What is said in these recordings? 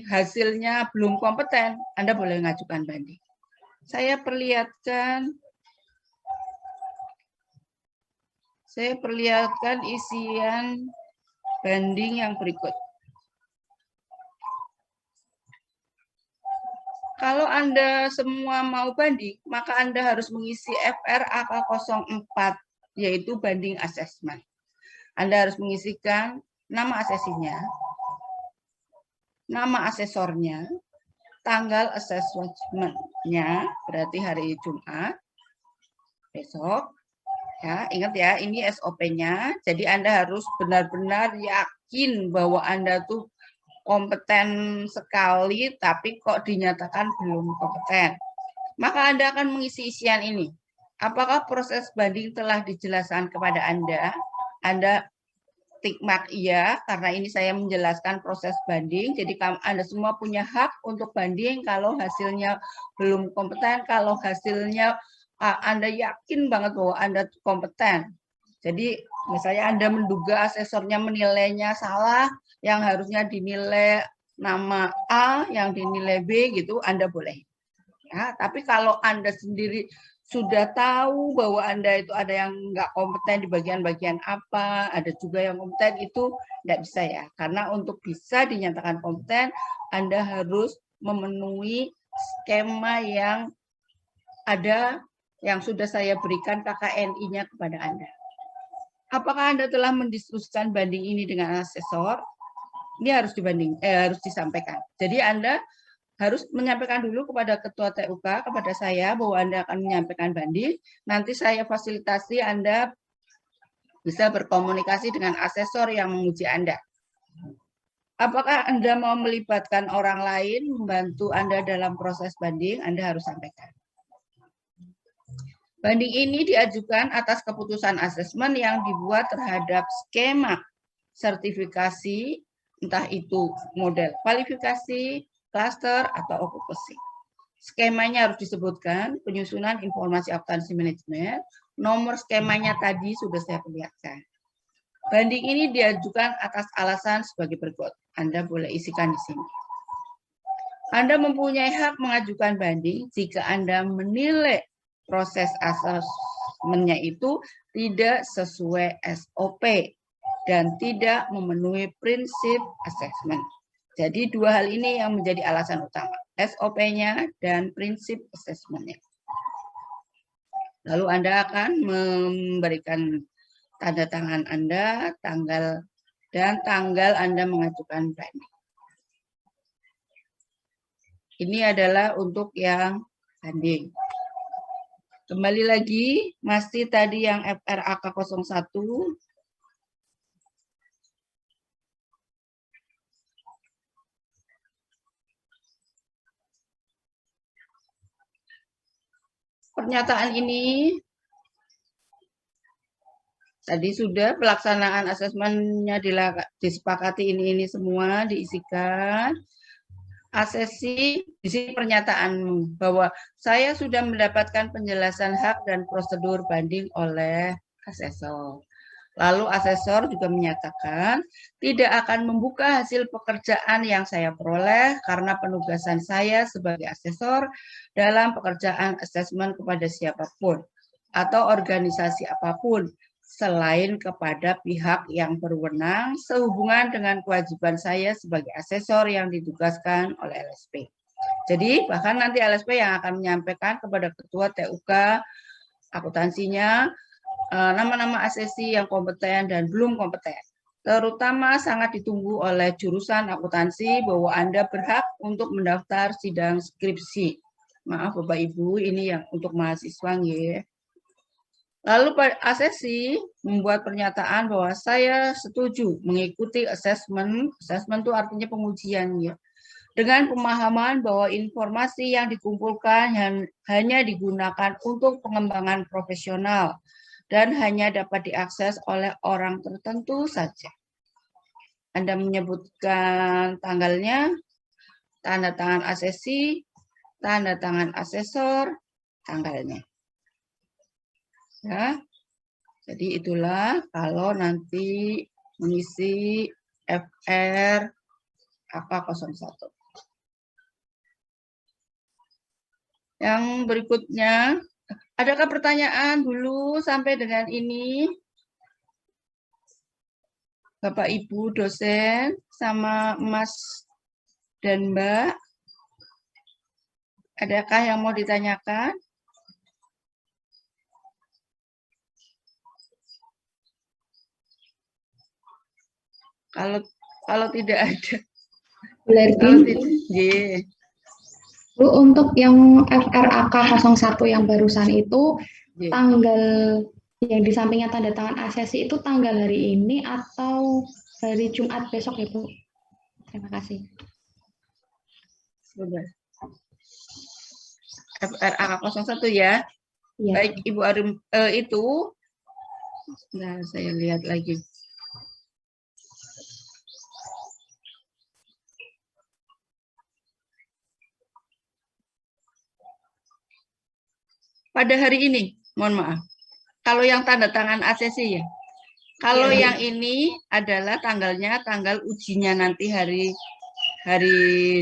hasilnya belum kompeten, Anda boleh mengajukan banding. Saya perlihatkan isian banding yang berikut. Kalau Anda semua mau banding, maka Anda harus mengisi FRAK 04, yaitu banding assessment. Anda harus mengisikan nama asesinya, nama asesornya, tanggal assessment-nya, berarti hari Jumat, besok. Ya, ingat ya, ini SOP-nya. Jadi Anda harus benar-benar yakin bahwa Anda tuh kompeten sekali, tapi kok dinyatakan belum kompeten. Maka Anda akan mengisi isian ini. Apakah proses banding telah dijelaskan kepada Anda? Anda tik mark iya, karena ini saya menjelaskan proses banding. Jadi Anda semua punya hak untuk banding kalau hasilnya belum kompeten, kalau hasilnya Anda yakin banget bahwa Anda kompeten. Jadi misalnya Anda menduga asesornya menilainya salah, yang harusnya dinilai nama A, yang dinilai B gitu, Anda boleh. Ya, tapi kalau Anda sendiri sudah tahu bahwa Anda itu ada yang nggak kompeten di bagian-bagian apa, ada juga yang kompeten, itu nggak bisa ya. Karena untuk bisa dinyatakan kompeten, Anda harus memenuhi skema yang ada, yang sudah saya berikan KKNI-nya kepada Anda. Apakah Anda telah mendiskusikan banding ini dengan asesor? Ini harus harus disampaikan. Jadi Anda harus menyampaikan dulu kepada Ketua TUK, kepada saya, bahwa Anda akan menyampaikan banding. Nanti saya fasilitasi Anda bisa berkomunikasi dengan asesor yang menguji Anda. Apakah Anda mau melibatkan orang lain membantu Anda dalam proses banding? Anda harus sampaikan. Banding ini diajukan atas keputusan asesmen yang dibuat terhadap skema sertifikasi, entah itu model kualifikasi, klaster, atau okupasi. Skemanya harus disebutkan, penyusunan informasi akuntansi manajemen, nomor skemanya tadi sudah saya perlihatkan. Banding ini diajukan atas alasan sebagai berikut. Anda boleh isikan di sini. Anda mempunyai hak mengajukan banding jika Anda menilai proses asesmennya itu tidak sesuai SOP dan tidak memenuhi prinsip asesmen. Jadi dua hal ini yang menjadi alasan utama, SOP-nya dan prinsip asesmennya. Lalu Anda akan memberikan tanda tangan Anda, tanggal Anda mengajukan banding. Ini adalah untuk yang banding. Kembali lagi, masih tadi yang FRAK 01. Pernyataan ini tadi sudah pelaksanaan asesmennya disepakati, ini semua diisikan. Asesi di sini pernyataan bahwa saya sudah mendapatkan penjelasan hak dan prosedur banding oleh asesor. Lalu asesor juga menyatakan tidak akan membuka hasil pekerjaan yang saya peroleh karena penugasan saya sebagai asesor dalam pekerjaan asesmen kepada siapapun atau organisasi apapun selain kepada pihak yang berwenang sehubungan dengan kewajiban saya sebagai asesor yang ditugaskan oleh LSP. Jadi bahkan nanti LSP yang akan menyampaikan kepada Ketua TUK akuntansinya nama-nama asesi yang kompeten dan belum kompeten. Terutama sangat ditunggu oleh jurusan akuntansi bahwa Anda berhak untuk mendaftar sidang skripsi. Maaf Bapak Ibu, ini yang untuk mahasiswa ya. Lalu asesi membuat pernyataan bahwa saya setuju mengikuti asesmen. Asesmen itu artinya pengujian ya. Dengan pemahaman bahwa informasi yang dikumpulkan hanya digunakan untuk pengembangan profesional dan hanya dapat diakses oleh orang tertentu saja. Anda menyebutkan tanggalnya, tanda tangan asesi, tanda tangan asesor, tanggalnya. Ya, jadi itulah kalau nanti mengisi FR AK01. Yang berikutnya, adakah pertanyaan dulu sampai dengan ini? Bapak Ibu dosen sama Mas dan Mbak, adakah yang mau ditanyakan? Kalau tidak ada. Kalau tidak, yeah. Bu, untuk yang FRAK 01 yang barusan itu, yeah, tanggal yang di sampingnya tanda tangan ACC itu tanggal hari ini atau hari Jumat besok ya, Bu? Terima kasih. Sebentar. FRAK 01 ya? Ya. Baik, Ibu Arum, itu, nah saya lihat lagi. Pada hari ini, mohon maaf. Kalau yang tanda tangan ACC ya. Kalau ya, yang ini adalah tanggalnya, tanggal ujinya nanti hari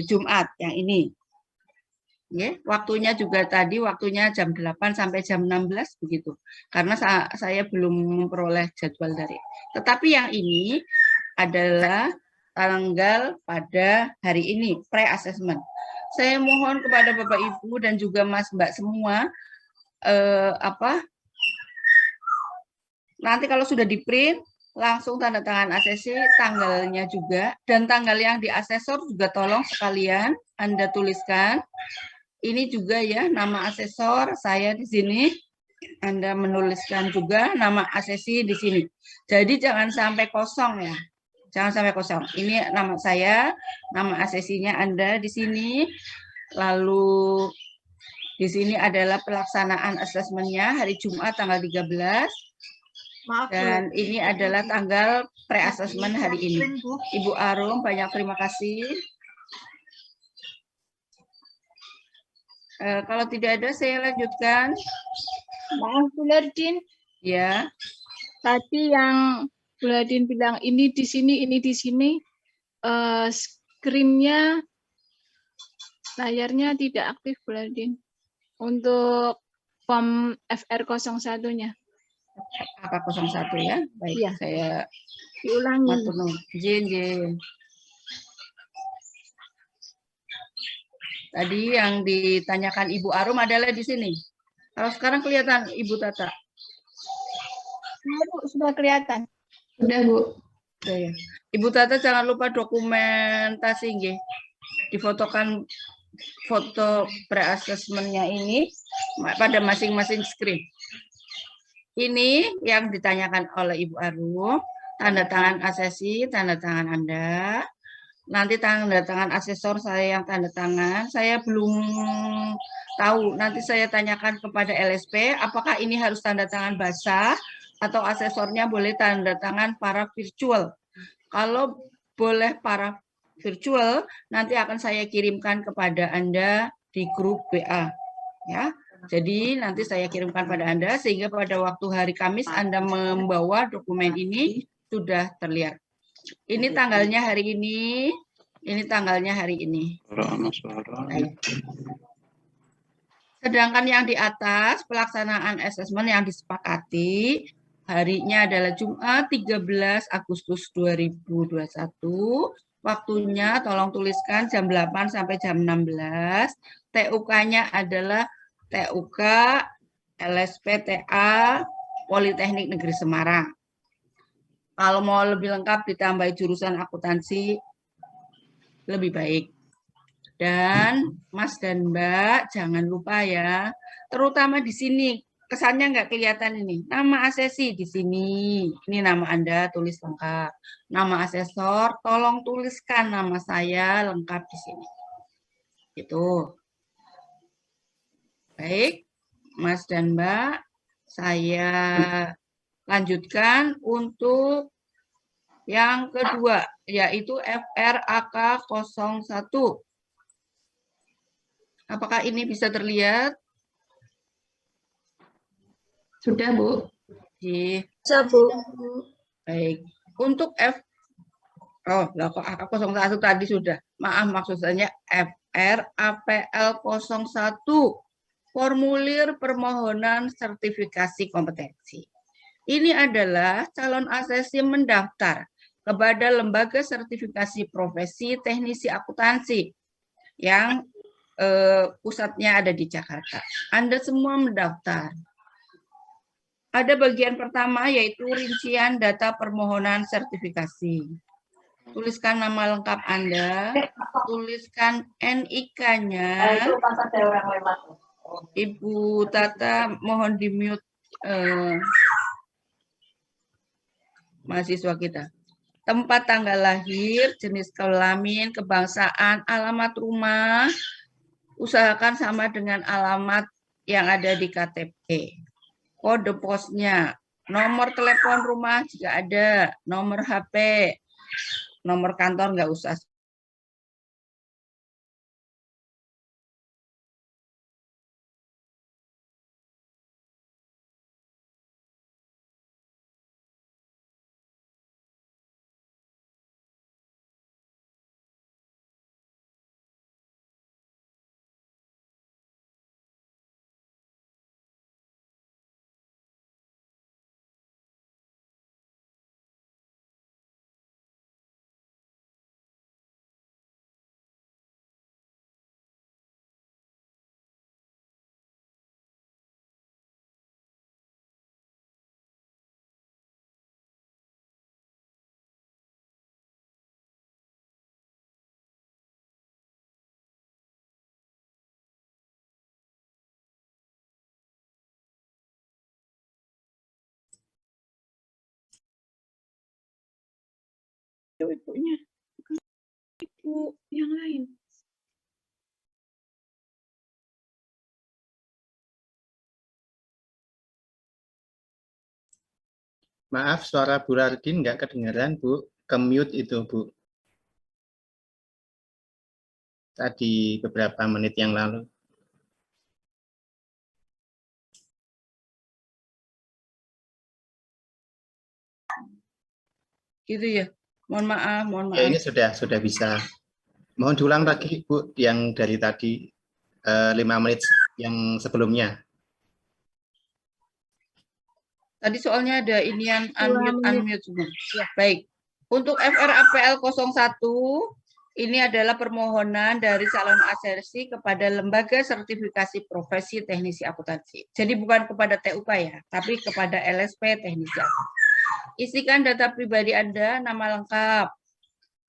Jumat yang ini. Ya, waktunya juga tadi waktunya jam 8 sampai jam 16 begitu. Karena saya belum memperoleh jadwal dari. Tetapi yang ini adalah tanggal pada hari ini, pre-assessment. Saya mohon kepada Bapak Ibu dan juga Mas Mbak semua nanti kalau sudah di print langsung tanda tangan ACC, tanggalnya juga, dan tanggal yang di asesor juga tolong sekalian Anda tuliskan. Ini juga ya nama asesor saya di sini. Anda menuliskan juga nama ACC di sini. Jadi jangan sampai kosong ya. Jangan sampai kosong. Ini nama saya, nama ACC-nya Anda di sini. Lalu di sini adalah pelaksanaan asesmennya hari Jumat tanggal 13. Maaf, dan ini adalah tanggal pre-assessment hari ini. Ibu Arum, banyak terima kasih. Kalau tidak ada, saya lanjutkan. Maaf, Bu Lardin. Ya. Tadi yang Bu Lardin bilang ini di sini, screen-nya, layarnya tidak aktif, Bu Lardin. Untuk form FR01-nya. AK01 ya. Baik, ya. Saya diulangi. Jin. Tadi yang ditanyakan Ibu Arum adalah di sini. Kalau sekarang kelihatan Ibu Tata. Sudah kelihatan. Sudah, Bu. Sudah ya. Ibu Tata jangan lupa dokumentasi nggih. Difotokan foto pre-assessment-nya ini pada masing-masing screen. Ini yang ditanyakan oleh Ibu Arum, tanda tangan ACC, tanda tangan Anda. Nanti tanda tangan asesor saya yang tanda tangan, saya belum tahu. Nanti saya tanyakan kepada LSP, apakah ini harus tanda tangan basah atau asesornya boleh tanda tangan para virtual. Kalau boleh para virtual, nanti akan saya kirimkan kepada Anda di grup WA. Ya, jadi nanti saya kirimkan pada Anda, sehingga pada waktu hari Kamis Anda membawa dokumen ini sudah terlihat. Ini tanggalnya hari ini. Ini tanggalnya hari ini. Sedangkan yang di atas, pelaksanaan asesmen yang disepakati, harinya adalah Jumat 13 Agustus 2021. Waktunya tolong tuliskan jam 8 sampai jam 16. TUK-nya adalah TUK LSPTA Politeknik Negeri Semarang. Kalau mau lebih lengkap ditambah jurusan akuntansi, lebih baik. Dan Mas dan Mbak, jangan lupa ya, terutama di sini, kesannya nggak kelihatan ini. Nama asesi di sini, ini nama Anda tulis lengkap. Nama asesor, tolong tuliskan nama saya lengkap di sini. Gitu. Baik, Mas dan Mbak, saya lanjutkan untuk yang kedua, yaitu FRAK 01. Apakah ini bisa terlihat? Sudah, Bu. Bisa, Bu. Baik. Untuk Oh, lah kok AK01 tadi sudah. Maaf, maksudnya FRAPL 01. Formulir permohonan sertifikasi kompetensi. Ini adalah calon asesi mendaftar kepada lembaga sertifikasi profesi teknisi akuntansi yang pusatnya ada di Jakarta. Anda semua mendaftar. Ada bagian pertama yaitu rincian data permohonan sertifikasi. Tuliskan nama lengkap Anda, tuliskan NIK-nya. Ibu Tata mohon di-mute mahasiswa kita. Tempat tanggal lahir, jenis kelamin, kebangsaan, alamat rumah, usahakan sama dengan alamat yang ada di KTP. Kode posnya, nomor telepon rumah jika ada, nomor HP, nomor kantor nggak usah. Ibunya, ibu yang lain. Maaf, suara Bu Rardin nggak kedengaran, Bu. Ke-mute itu, Bu. Tadi beberapa menit yang lalu. Gitu ya. Mohon maaf, mohon maaf. Ya, ini sudah bisa. Mohon diulang lagi, Bu, yang dari tadi 5 menit yang sebelumnya. Tadi soalnya ada inian Dua unmute semua. Ya, baik. Untuk FRAPL 01 ini adalah permohonan dari calon asesi kepada lembaga sertifikasi profesi teknisi akuntansi. Jadi bukan kepada TUK ya, tapi kepada LSP teknisi akuntansi. Isikan data pribadi Anda, nama lengkap,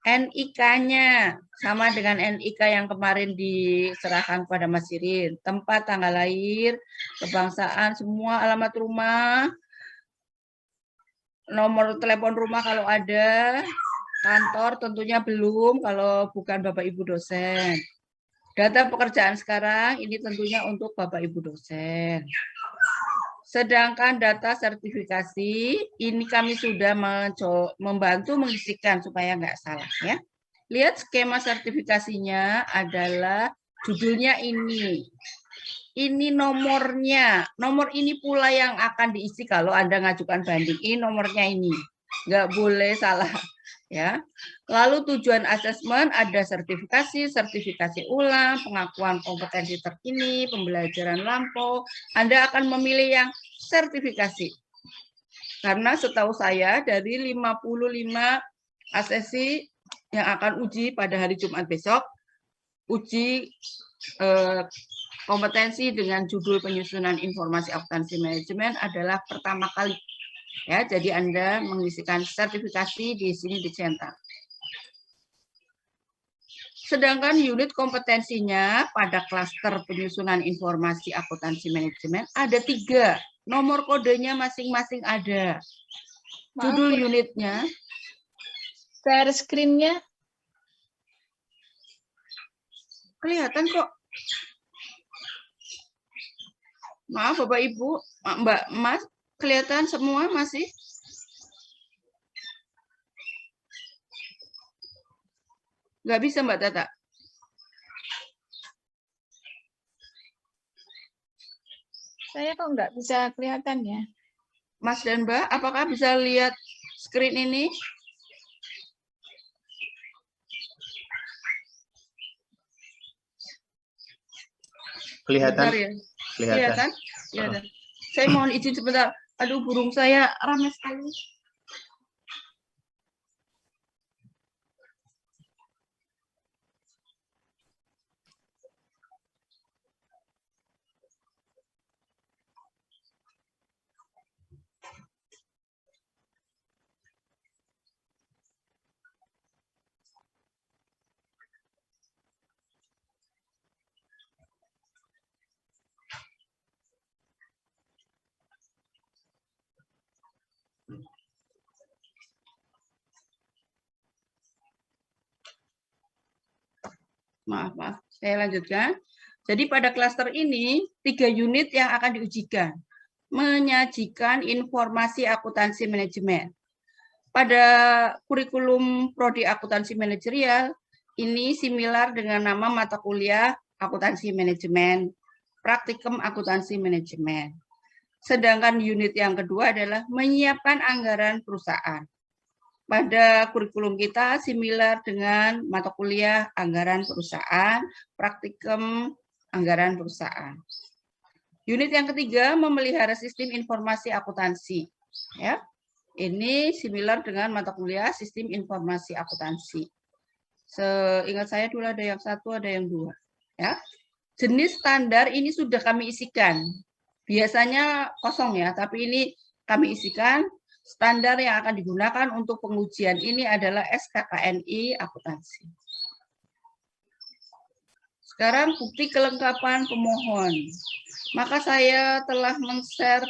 NIK-nya sama dengan NIK yang kemarin diserahkan kepada Mas Sirin, tempat, tanggal lahir, kebangsaan, semua alamat rumah, nomor telepon rumah kalau ada, kantor tentunya belum kalau bukan Bapak Ibu dosen. Data pekerjaan sekarang ini tentunya untuk Bapak Ibu dosen. Sedangkan data sertifikasi ini kami sudah membantu mengisikan supaya nggak salah ya. Lihat skema sertifikasinya adalah judulnya ini. Ini nomornya. Nomor ini pula yang akan diisi kalau Anda ngajukan banding. Ini nomornya ini. Nggak boleh salah. Ya. Lalu tujuan asesmen ada sertifikasi, sertifikasi ulang, pengakuan kompetensi terkini, pembelajaran lampau. Anda akan memilih yang sertifikasi. Karena setahu saya dari 55 asesi yang akan uji pada hari Jumat besok, uji kompetensi dengan judul penyusunan informasi akuntansi manajemen adalah pertama kali. Ya, jadi Anda mengisikan sertifikasi di sini dicetak. Sedangkan unit kompetensinya pada klaster penyusunan informasi akuntansi manajemen ada 3. Nomor kodenya masing-masing ada. Judul unitnya. Share screen-nya. Kelihatan kok. Maaf Bapak Ibu, Mbak Mas, kelihatan semua masih? Nggak bisa Mbak Tata? Saya kok nggak bisa kelihatan ya? Mas dan Mbak, apakah bisa lihat screen ini? Kelihatan, Bentar ya. kelihatan. Kelihatan? Kelihatan. Saya mohon izin sebentar. Aduh, burung saya ramai sekali. Maaf, saya lanjutkan. Jadi pada klaster ini, 3 unit yang akan diujikan. Menyajikan informasi akuntansi manajemen. Pada kurikulum prodi akuntansi manajerial, ini similar dengan nama mata kuliah akuntansi manajemen, praktikum akuntansi manajemen. Sedangkan unit yang kedua adalah menyiapkan anggaran perusahaan. Pada kurikulum kita similar dengan mata kuliah anggaran perusahaan, praktikum anggaran perusahaan. Unit yang ketiga memelihara sistem informasi akuntansi. Ya, ini similar dengan mata kuliah sistem informasi akuntansi. Seingat saya dulu ada yang 1, ada yang 2. Ya, jenis standar ini sudah kami isikan. Biasanya kosong ya, tapi ini kami isikan. Standar yang akan digunakan untuk pengujian ini adalah SKKNI akuntansi. Sekarang bukti kelengkapan pemohon. Maka saya telah men-share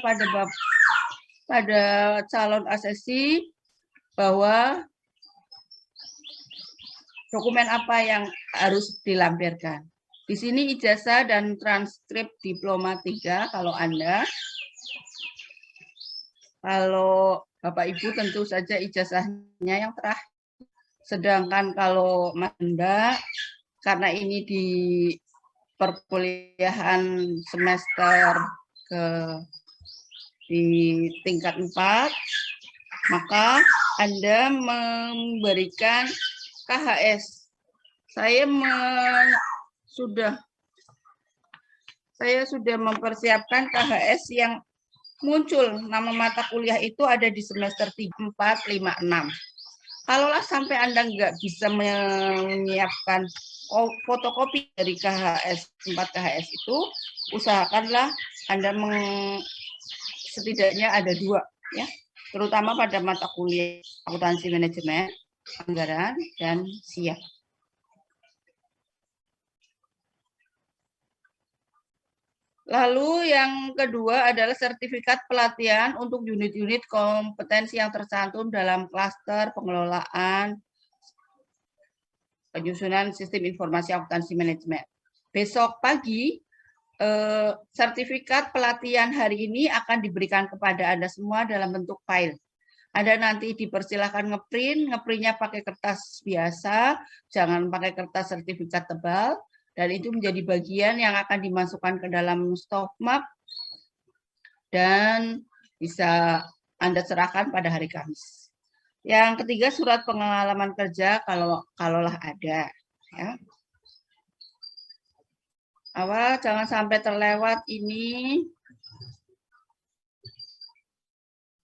pada calon asesi bahwa dokumen apa yang harus dilampirkan. Di sini ijazah dan transkrip diploma 3 kalau Anda. Kalau Bapak Ibu tentu saja ijazahnya yang terakhir. Sedangkan kalau Mas Mbak, karena ini di perkuliahan semester di tingkat 4, maka Anda memberikan KHS. Saya sudah mempersiapkan KHS yang muncul nama mata kuliah itu ada di semester 3, 4, 5, 6. Kalaulah sampai Anda nggak bisa menyiapkan fotokopi dari KHS, 4 KHS itu, usahakanlah Anda setidaknya ada 2, ya, terutama pada mata kuliah akuntansi manajemen, anggaran, dan siap. Lalu yang kedua adalah sertifikat pelatihan untuk unit-unit kompetensi yang tercantum dalam klaster pengelolaan penyusunan sistem informasi akuntansi manajemen. Besok pagi, sertifikat pelatihan hari ini akan diberikan kepada Anda semua dalam bentuk file. Anda nanti dipersilahkan ngeprintnya pakai kertas biasa, jangan pakai kertas sertifikat tebal. Dan itu menjadi bagian yang akan dimasukkan ke dalam stok map dan bisa Anda serahkan pada hari Kamis. Yang ketiga, surat pengalaman kerja kalaulah ada. Ya. Jangan sampai terlewat ini.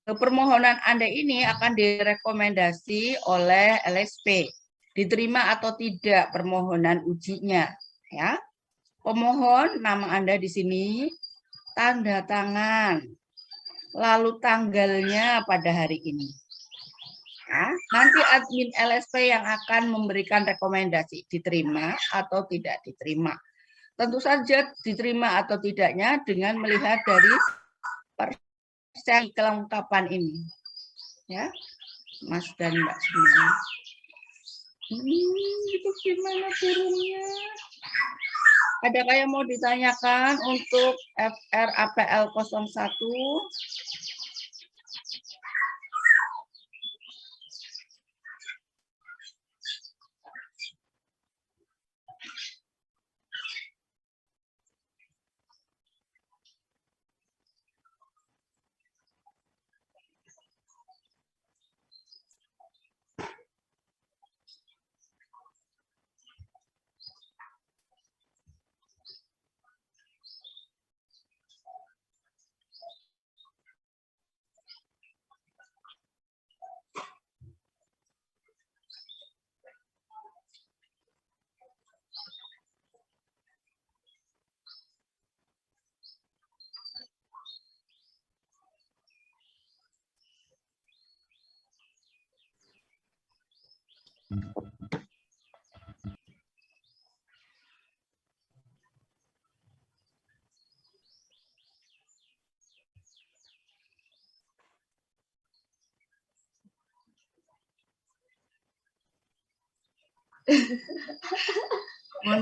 Permohonan Anda ini akan direkomendasi oleh LSP. Diterima atau tidak permohonan ujinya. Ya, pemohon nama Anda di sini, tanda tangan, lalu tanggalnya pada hari ini. Ya, nanti admin LSP yang akan memberikan rekomendasi diterima atau tidak diterima. Tentu saja diterima atau tidaknya dengan melihat dari persen kelengkapan ini. Ya, Mas dan Mbak semua. Itu gimana burungnya? Adakah yang mau ditanyakan untuk FRAPL 01? Mohon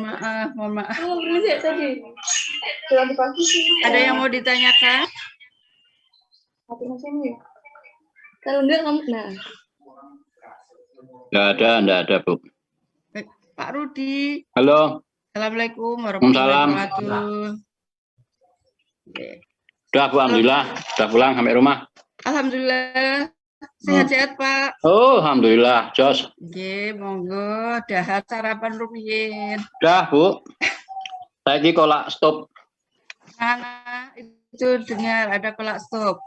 maaf, mohon maaf. Oh, berisik tadi. Ada yang mau ditanyakan? Kalau enggak kamu, nah. Enggak ada, Bu. Pak Rudi. Halo. Assalamualaikum warahmatullahi Waalaikumsalam. wabarakatuh. Oke. Udah, Bu, alhamdulillah. Udah pulang sampai rumah. Alhamdulillah. Sehat-sehat, Pak. Oh, alhamdulillah, Jos. Oke, monggo. Dahar sarapan rumiyin. Udah, Bu. Saya ini kolak stop. Mana itu dengar ada kolak stop.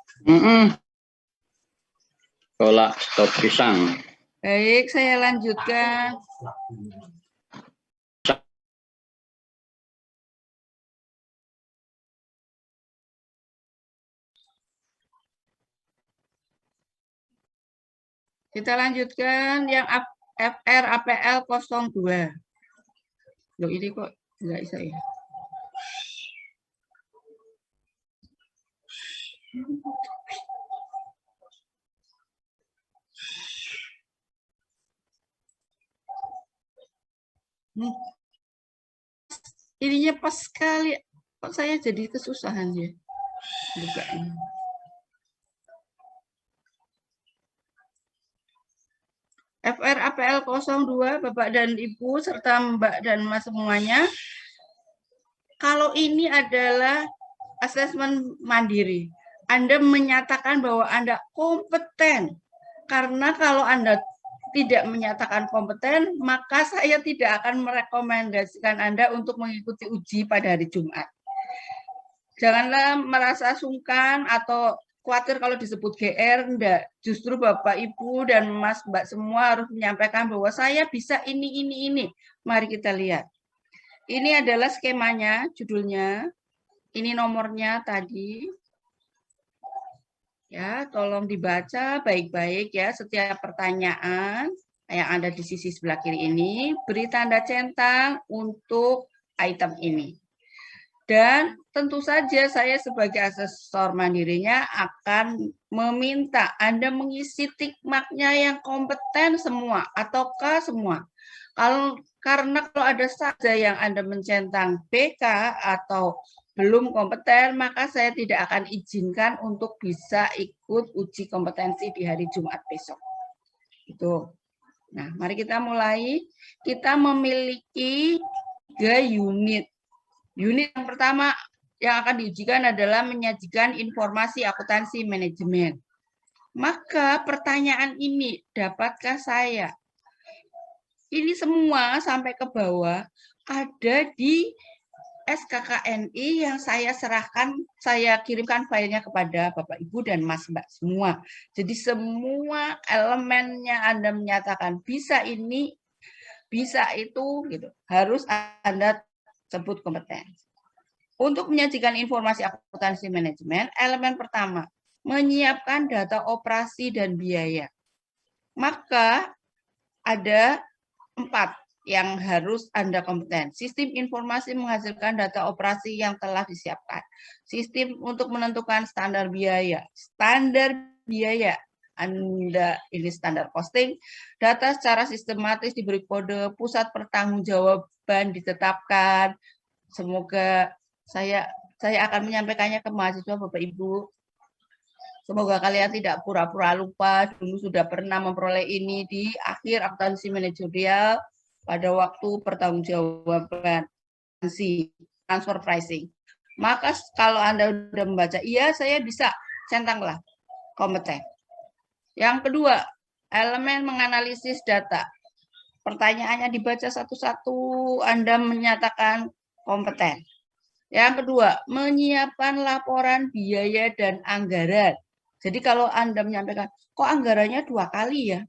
Kolak stop pisang. Baik, saya lanjutkan. Kita lanjutkan yang FR APL 02. Loh, ini kok enggak bisa ya? Ininya pas sekali. Kok saya jadi kesusahan ya? Bukanya. FR APL 02, Bapak dan Ibu, serta Mbak dan Mas semuanya. Kalau ini adalah asesmen mandiri. Anda menyatakan bahwa Anda kompeten. Karena kalau Anda tidak menyatakan kompeten, maka saya tidak akan merekomendasikan Anda untuk mengikuti uji pada hari Jumat. Janganlah merasa sungkan atau khawatir kalau disebut GR, enggak. Justru Bapak, Ibu, dan Mas, Mbak semua harus menyampaikan bahwa saya bisa ini. Mari kita lihat. Ini adalah skemanya, judulnya. Ini nomornya tadi. Ya, tolong dibaca baik-baik ya. Setiap pertanyaan yang ada di sisi sebelah kiri ini, beri tanda centang untuk item ini. Dan tentu saja saya sebagai asesor mandirinya akan meminta Anda mengisi tik mark-nya yang kompeten semua, ataukah semua. Karena kalau ada saja yang Anda mencentang BK atau belum kompeten, maka saya tidak akan izinkan untuk bisa ikut uji kompetensi di hari Jumat besok. Itu. Nah, mari kita mulai. Kita memiliki 3 unit. Unit yang pertama yang akan diujikan adalah menyajikan informasi akuntansi manajemen. Maka pertanyaan ini, dapatkah saya? Ini semua sampai ke bawah ada di SKKNI yang saya serahkan, saya kirimkan filenya kepada Bapak, Ibu, dan Mas, Mbak semua. Jadi semua elemennya Anda menyatakan bisa ini, bisa itu, gitu. Harus Anda sebut kompeten. Untuk menyajikan informasi akuntansi manajemen, elemen pertama, menyiapkan data operasi dan biaya. Maka ada 4 yang harus Anda kompeten. Sistem informasi menghasilkan data operasi yang telah disiapkan. Sistem untuk menentukan standar biaya. Standar biaya, Anda ini standar costing. Data secara sistematis diberi kode, pusat pertanggungjawaban ditetapkan. Semoga saya akan menyampaikannya ke mahasiswa Bapak Ibu. Semoga kalian tidak pura-pura lupa, dulu sudah pernah memperoleh ini di akhir akuntansi manajerial pada waktu pertanggungjawaban transfer pricing. Maka kalau Anda sudah membaca, iya saya bisa, centanglah kompeten. Yang kedua, elemen menganalisis data. Pertanyaannya dibaca satu-satu, Anda menyatakan kompeten. Yang kedua, menyiapkan laporan biaya dan anggaran. Jadi kalau Anda menyampaikan, kok anggarannya 2 kali ya?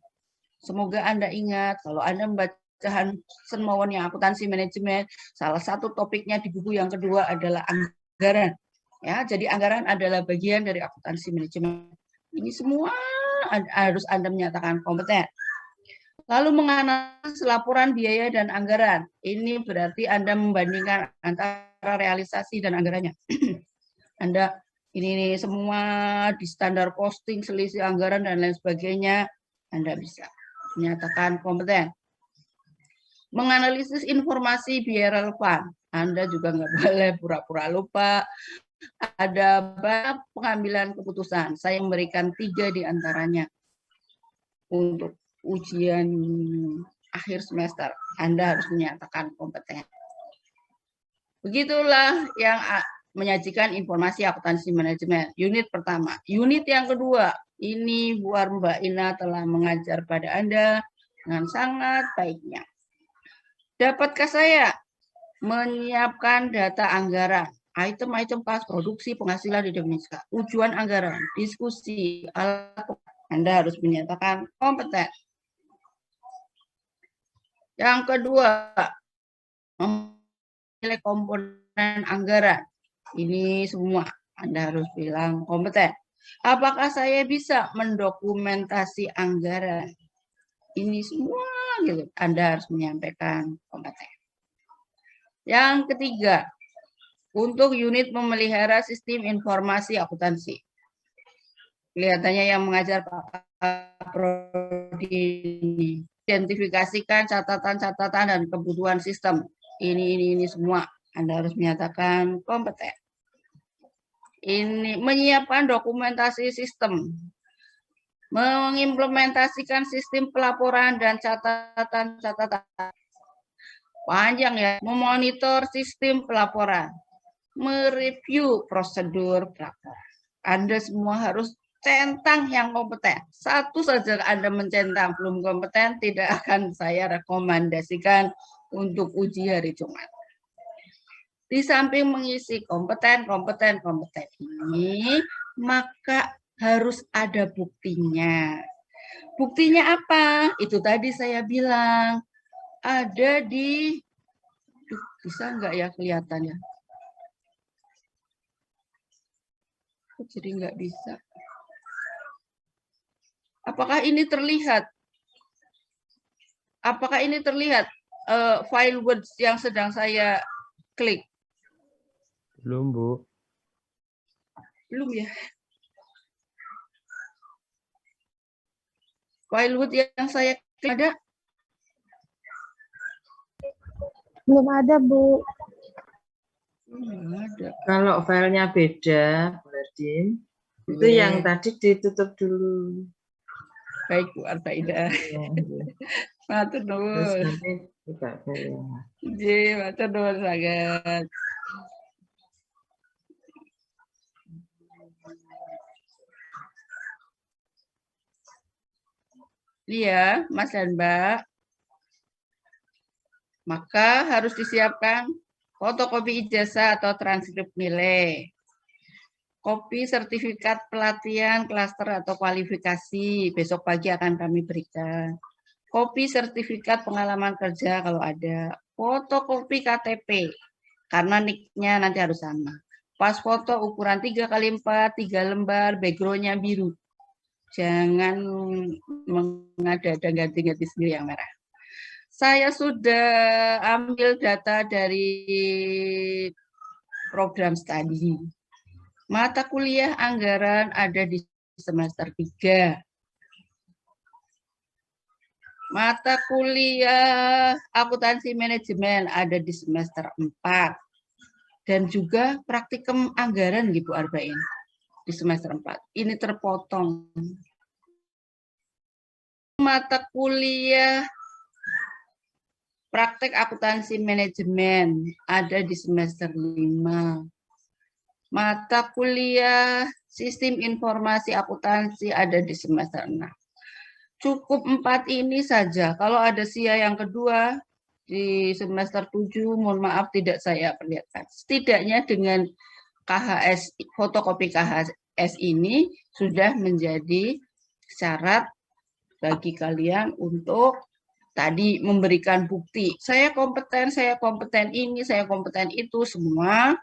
Semoga Anda ingat, kalau Anda membaca Hansen Mawon yang akuntansi manajemen, salah satu topiknya di buku yang kedua adalah anggaran. Ya, jadi anggaran adalah bagian dari akuntansi manajemen. Ini semua harus Anda menyatakan kompeten. Lalu menganalisis laporan biaya dan anggaran. Ini berarti Anda membandingkan antara realisasi dan anggarannya. Anda ini semua di standar posting, selisih anggaran, dan lain sebagainya, Anda bisa menyatakan kompeten. Menganalisis informasi biaya relevan. Anda juga nggak boleh pura-pura lupa. Ada bab pengambilan keputusan. Saya memberikan 3 di antaranya untuk ujian akhir semester. Anda harus menyatakan kompeten. Begitulah yang menyajikan informasi akuntansi manajemen. Unit pertama. Unit yang kedua, ini Mbak Ina telah mengajar pada Anda dengan sangat baiknya. Dapatkah saya menyiapkan data anggaran, item-item kas, produksi, penghasilan di Indonesia, ujuan anggaran, diskusi, alat, Anda harus menyatakan kompeten. Yang kedua, memilih komponen anggaran. Ini semua Anda harus bilang kompeten. Apakah saya bisa mendokumentasi anggaran? Ini semua gitu. Anda harus menyampaikan kompeten. Yang ketiga, untuk unit memelihara sistem informasi akuntansi. Kelihatannya yang mengajar Pak Prodi ini. Identifikasikan catatan-catatan dan kebutuhan sistem. Ini semua Anda harus menyatakan kompeten. Ini menyiapkan dokumentasi sistem. Mengimplementasikan sistem pelaporan dan catatan-catatan. Panjang ya. Memonitor sistem pelaporan. Mereview prosedur pelaporan. Anda semua harus centang yang kompeten. Satu saja Anda mencentang belum kompeten, tidak akan saya rekomendasikan untuk uji hari Jumat. Di samping mengisi kompeten ini, maka harus ada buktinya. Buktinya apa? Itu tadi saya bilang. Ada di, bisa nggak ya kelihatan ya? Jadi nggak bisa. Apakah ini terlihat? Apakah ini terlihat file Word yang sedang saya klik? Belum, Bu. Belum ya? File Word yang saya klik ada? Belum ada, Bu. Belum ada. Kalau filenya beda, Berdin, itu yang tadi ditutup dulu. Baik, Bu Arbaidah. Matur Terus nuwun. nanti buka filenya. Nggih, matur nuwun sanget. Iya, Mas dan Mbak. Maka harus disiapkan fotokopi ijazah atau transkrip nilai, kopi sertifikat pelatihan, klaster atau kualifikasi, besok pagi akan kami berikan. Kopi sertifikat pengalaman kerja kalau ada, fotokopi KTP, karena nicknya nanti harus sama. Pas foto ukuran 3x4, 3 lembar, background-nya biru. Jangan mengada-ada ganti-ganti sendiri yang merah. Saya sudah ambil data dari program studi. Mata kuliah anggaran ada di semester 3. Mata kuliah akuntansi manajemen ada di semester 4. Dan juga praktikum anggaran Ibu Arba'in di semester 4. Ini terpotong. Mata kuliah praktek akuntansi manajemen ada di semester 5. Mata kuliah sistem informasi akuntansi ada di semester 6. Cukup 4 ini saja. Kalau ada SIA yang kedua di semester 7, mohon maaf tidak saya perlihatkan. Setidaknya dengan KHS, fotokopi KHS ini sudah menjadi syarat bagi kalian untuk tadi memberikan bukti. Saya kompeten ini, saya kompeten itu, semua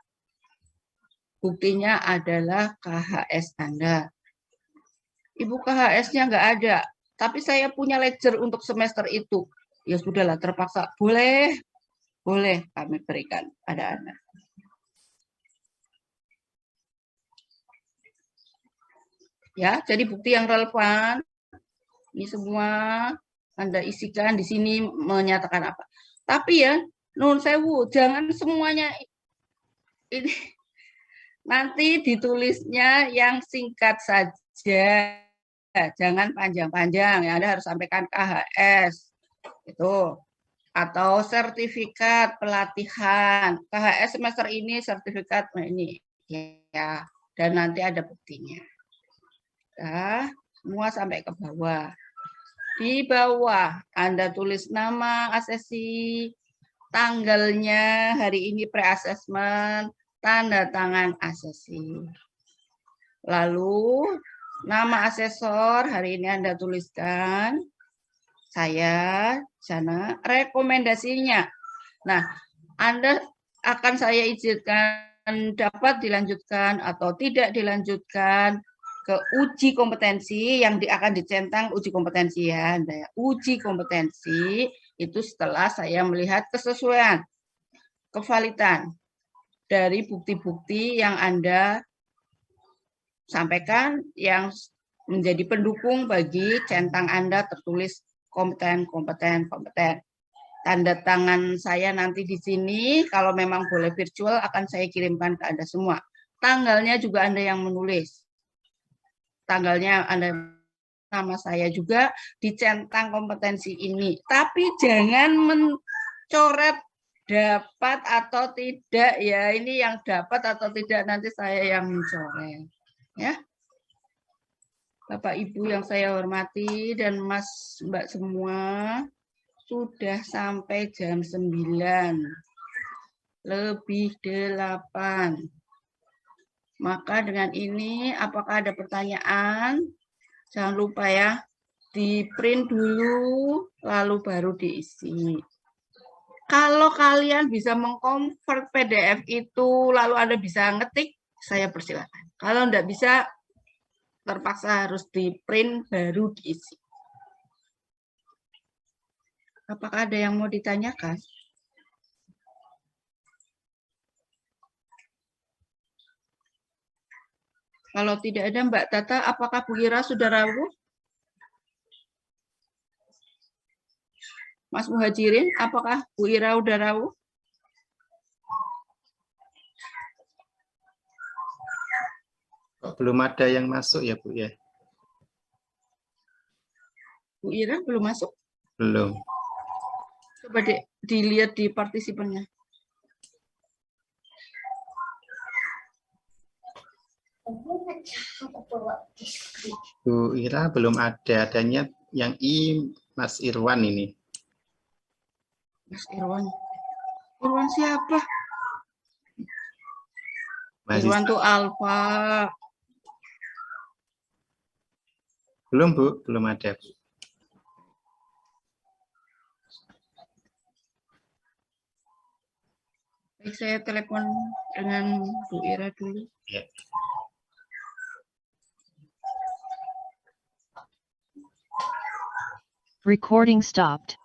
buktinya adalah KHS Anda. Ibu KHS-nya nggak ada. Tapi saya punya ledger untuk semester itu. Ya sudahlah, terpaksa. Boleh kami berikan pada Anda. Ya, jadi bukti yang relevan ini semua Anda isikan di sini menyatakan apa. Tapi ya, nun sewu, jangan semuanya ini nanti ditulisnya yang singkat saja. Jangan panjang-panjang, ya Anda harus sampaikan KHS. Itu. Atau sertifikat pelatihan. KHS semester ini, sertifikat ini. Ya, dan nanti ada buktinya. Ya, semua sampai ke bawah. Di bawah Anda tulis nama asesi, tanggalnya hari ini pre-assessment, tanda tangan asesi. Lalu nama asesor hari ini Anda tuliskan, saya, Jana, rekomendasinya. Nah, Anda akan saya izinkan dapat dilanjutkan atau tidak dilanjutkan ke uji kompetensi yang akan dicentang uji kompetensi ya. Uji kompetensi itu setelah saya melihat kesesuaian, kevalidan dari bukti-bukti yang Anda sampaikan yang menjadi pendukung bagi centang Anda tertulis kompeten, kompeten, kompeten. Tanda tangan saya nanti di sini, kalau memang boleh virtual akan saya kirimkan ke Anda semua. Tanggalnya juga Anda yang menulis. Tanggalnya Anda, nama saya juga dicentang kompetensi ini. Tapi jangan mencoret dapat atau tidak ya. Ini yang dapat atau tidak nanti saya yang mencoret. Ya. Bapak Ibu yang saya hormati dan Mas Mbak semua, sudah sampai jam 9 lebih 8. Maka dengan ini apakah ada pertanyaan? Jangan lupa ya, di print dulu lalu baru diisi. Kalau kalian bisa mengkonvert PDF itu lalu Anda bisa ngetik, saya persilakan. Kalau enggak bisa, terpaksa harus di print baru diisi. Apakah ada yang mau ditanyakan? Kalau tidak ada Mbak Tata, apakah Bu Ira sudah rawuh? Mas Muhajirin, apakah Bu Ira sudah rawuh? Kok belum ada yang masuk ya Bu ya? Bu Ira belum masuk? Belum. Coba dilihat di partisipannya. Bu Ira belum ada, adanya yang Mas Irwan ini. Mas Irwan. Irwan siapa? Irwan tuh Alfa. Belum Bu, belum ada. Baik, saya telepon dengan Bu Ira dulu. Ya. Recording stopped.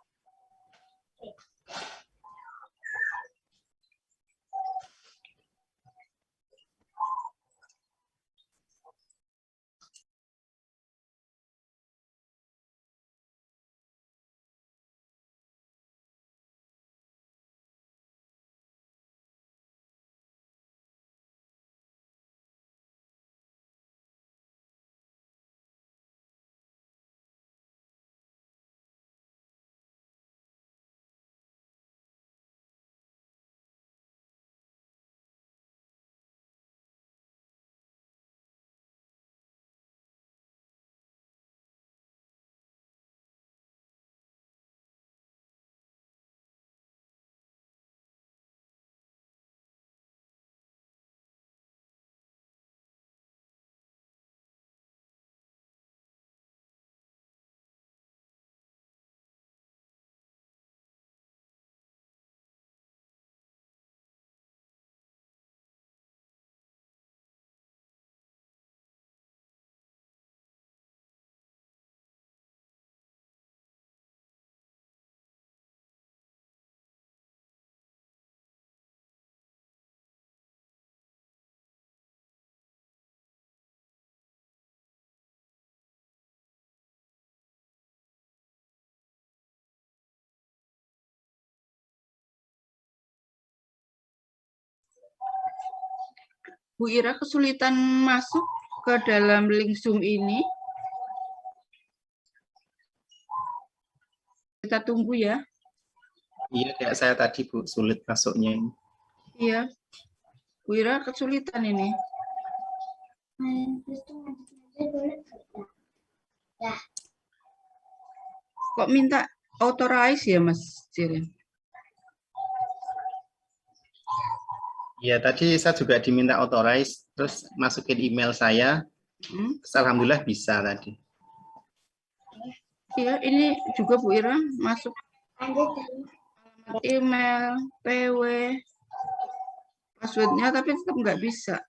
Bu Ira kesulitan masuk ke dalam link Zoom ini. Kita tunggu ya. Iya, kayak saya tadi Bu, sulit masuknya. Iya. Bu Ira kesulitan ini. Kok minta authorize ya, Mas Jirin? Iya, tadi saya juga diminta authorize, terus masukin email saya, terus alhamdulillah bisa tadi. Iya, ini juga Bu Ira masuk alamat email, PW, passwordnya, tapi tetap nggak bisa.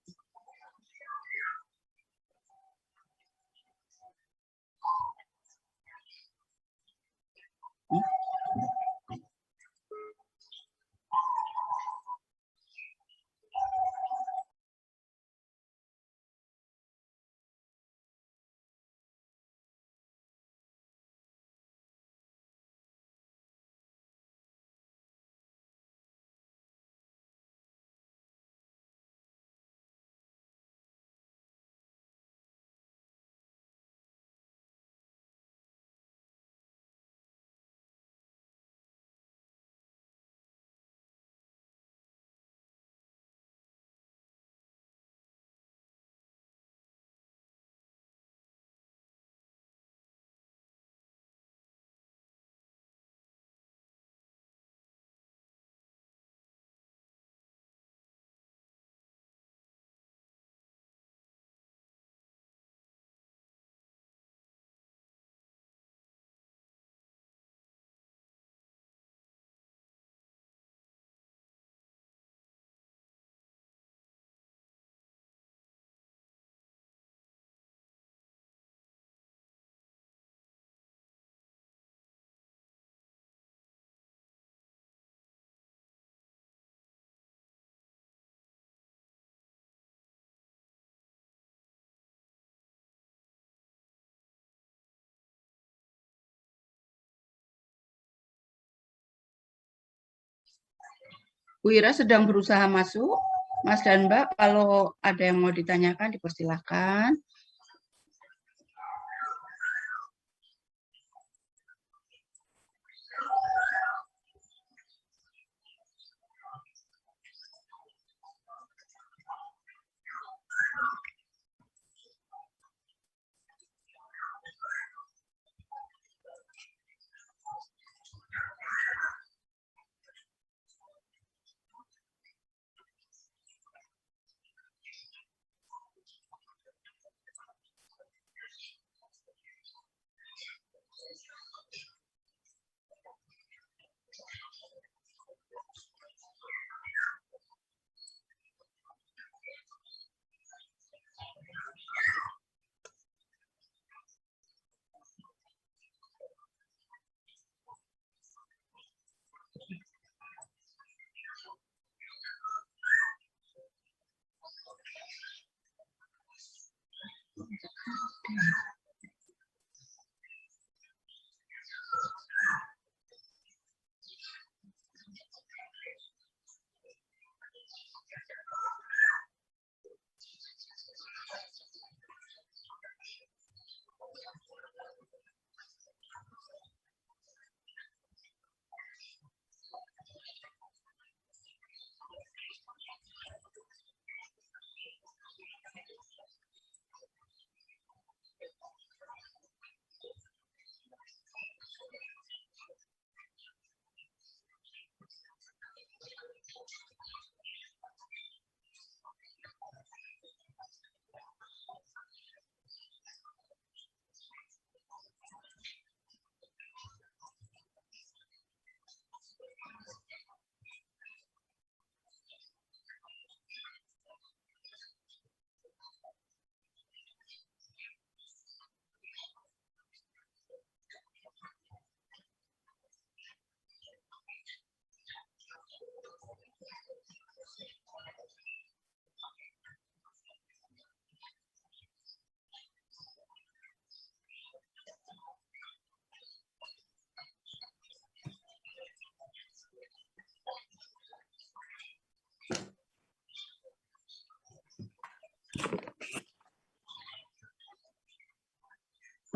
Bu Ira sedang berusaha masuk. Mas dan Mbak, kalau ada yang mau ditanyakan, dipersilakan.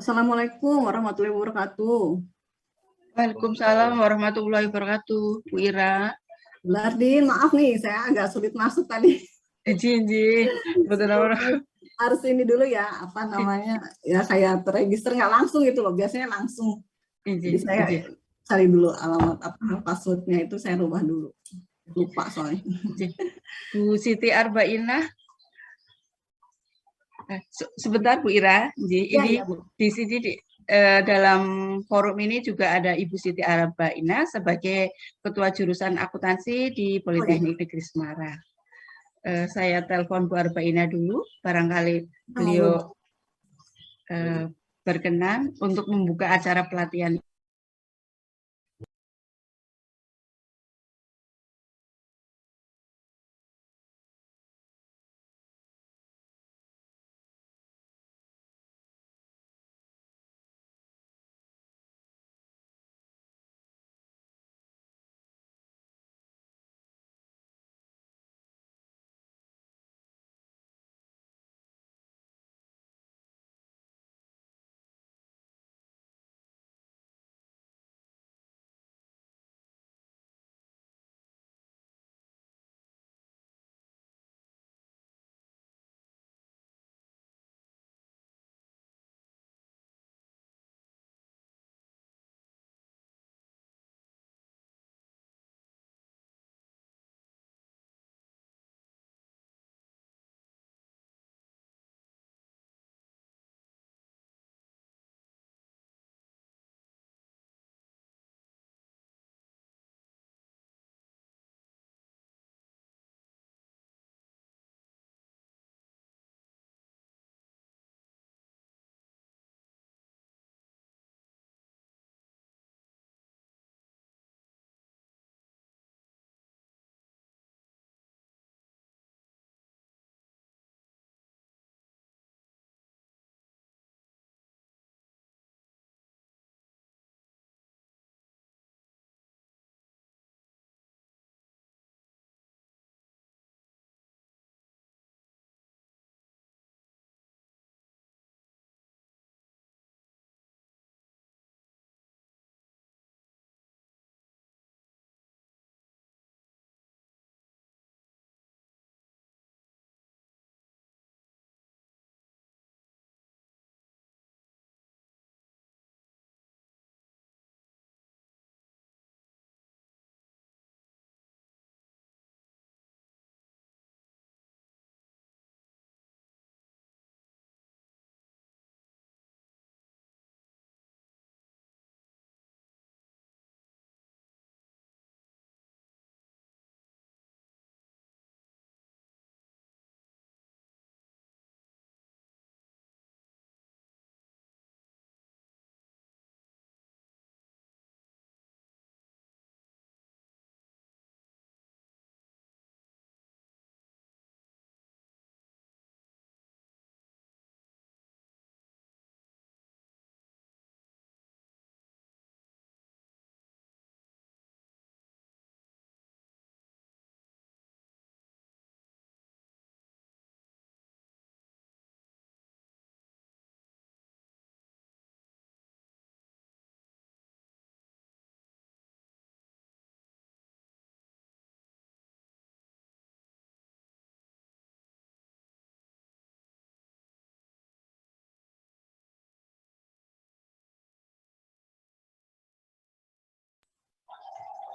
Assalamualaikum warahmatullahi wabarakatuh. Waalaikumsalam warahmatullahi wabarakatuh, Bu Ira. Bu Lardin, maaf nih, saya agak sulit masuk tadi. Betul. Harus ini dulu ya, apa namanya, ya saya terregister nggak langsung gitu loh, biasanya langsung. Jadi saya cari dulu alamat apa passwordnya itu saya rubah dulu. Lupa soalnya. Bu Siti Arbainah. Sebentar Bu Ira, ini di sini dalam forum ini juga ada Ibu Siti Arbainah sebagai Ketua Jurusan Akuntansi di Politeknik Negeri Semarang. Saya telepon Bu Arbainah dulu, barangkali beliau berkenan untuk membuka acara pelatihan.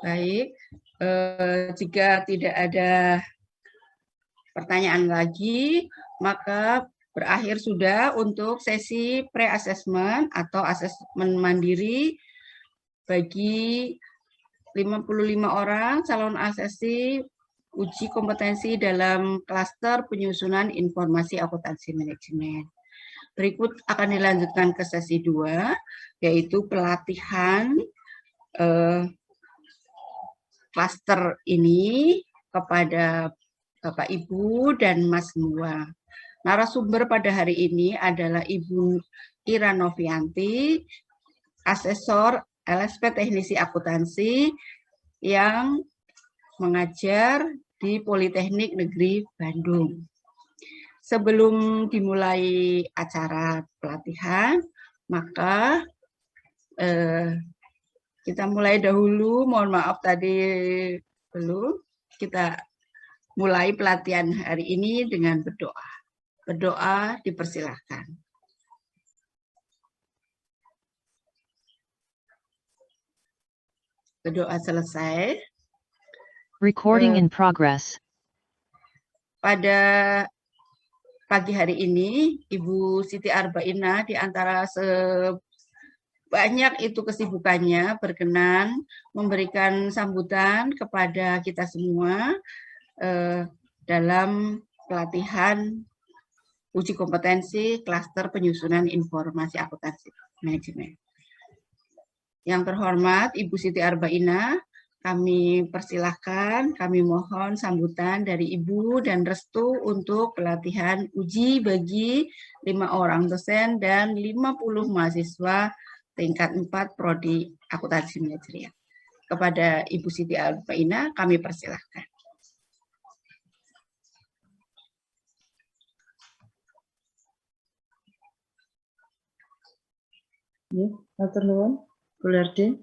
Baik, jika tidak ada pertanyaan lagi, maka berakhir sudah untuk sesi pre-assessment atau asesmen mandiri bagi 55 orang calon asesi uji kompetensi dalam klaster penyusunan informasi akuntansi manajemen. Berikut akan dilanjutkan ke sesi 2, yaitu pelatihan klaster ini kepada Bapak Ibu dan Mas semua. Narasumber pada hari ini adalah Ibu Ira Novianti, asesor LSP Teknisi Akuntansi yang mengajar di Politeknik Negeri Bandung. Sebelum dimulai acara pelatihan, Maka kita mulai dahulu, mohon maaf tadi belum, kita mulai pelatihan hari ini dengan berdoa. Berdoa dipersilahkan. Berdoa selesai. Recording in progress. Pada pagi hari ini, Ibu Siti Arba'inah di antara sebanyak itu kesibukannya berkenan memberikan sambutan kepada kita semua dalam pelatihan uji kompetensi klaster penyusunan informasi akuntansi manajemen. Yang terhormat Ibu Siti Arba'inah, kami persilahkan, kami mohon sambutan dari Ibu dan restu untuk pelatihan uji bagi 5 orang dosen dan 50 mahasiswa tingkat 4 Prodi Akuntansi Manajerial. Kepada Ibu Siti Arba'inah kami persilahkan. Matur nuwun, Bu Lardin.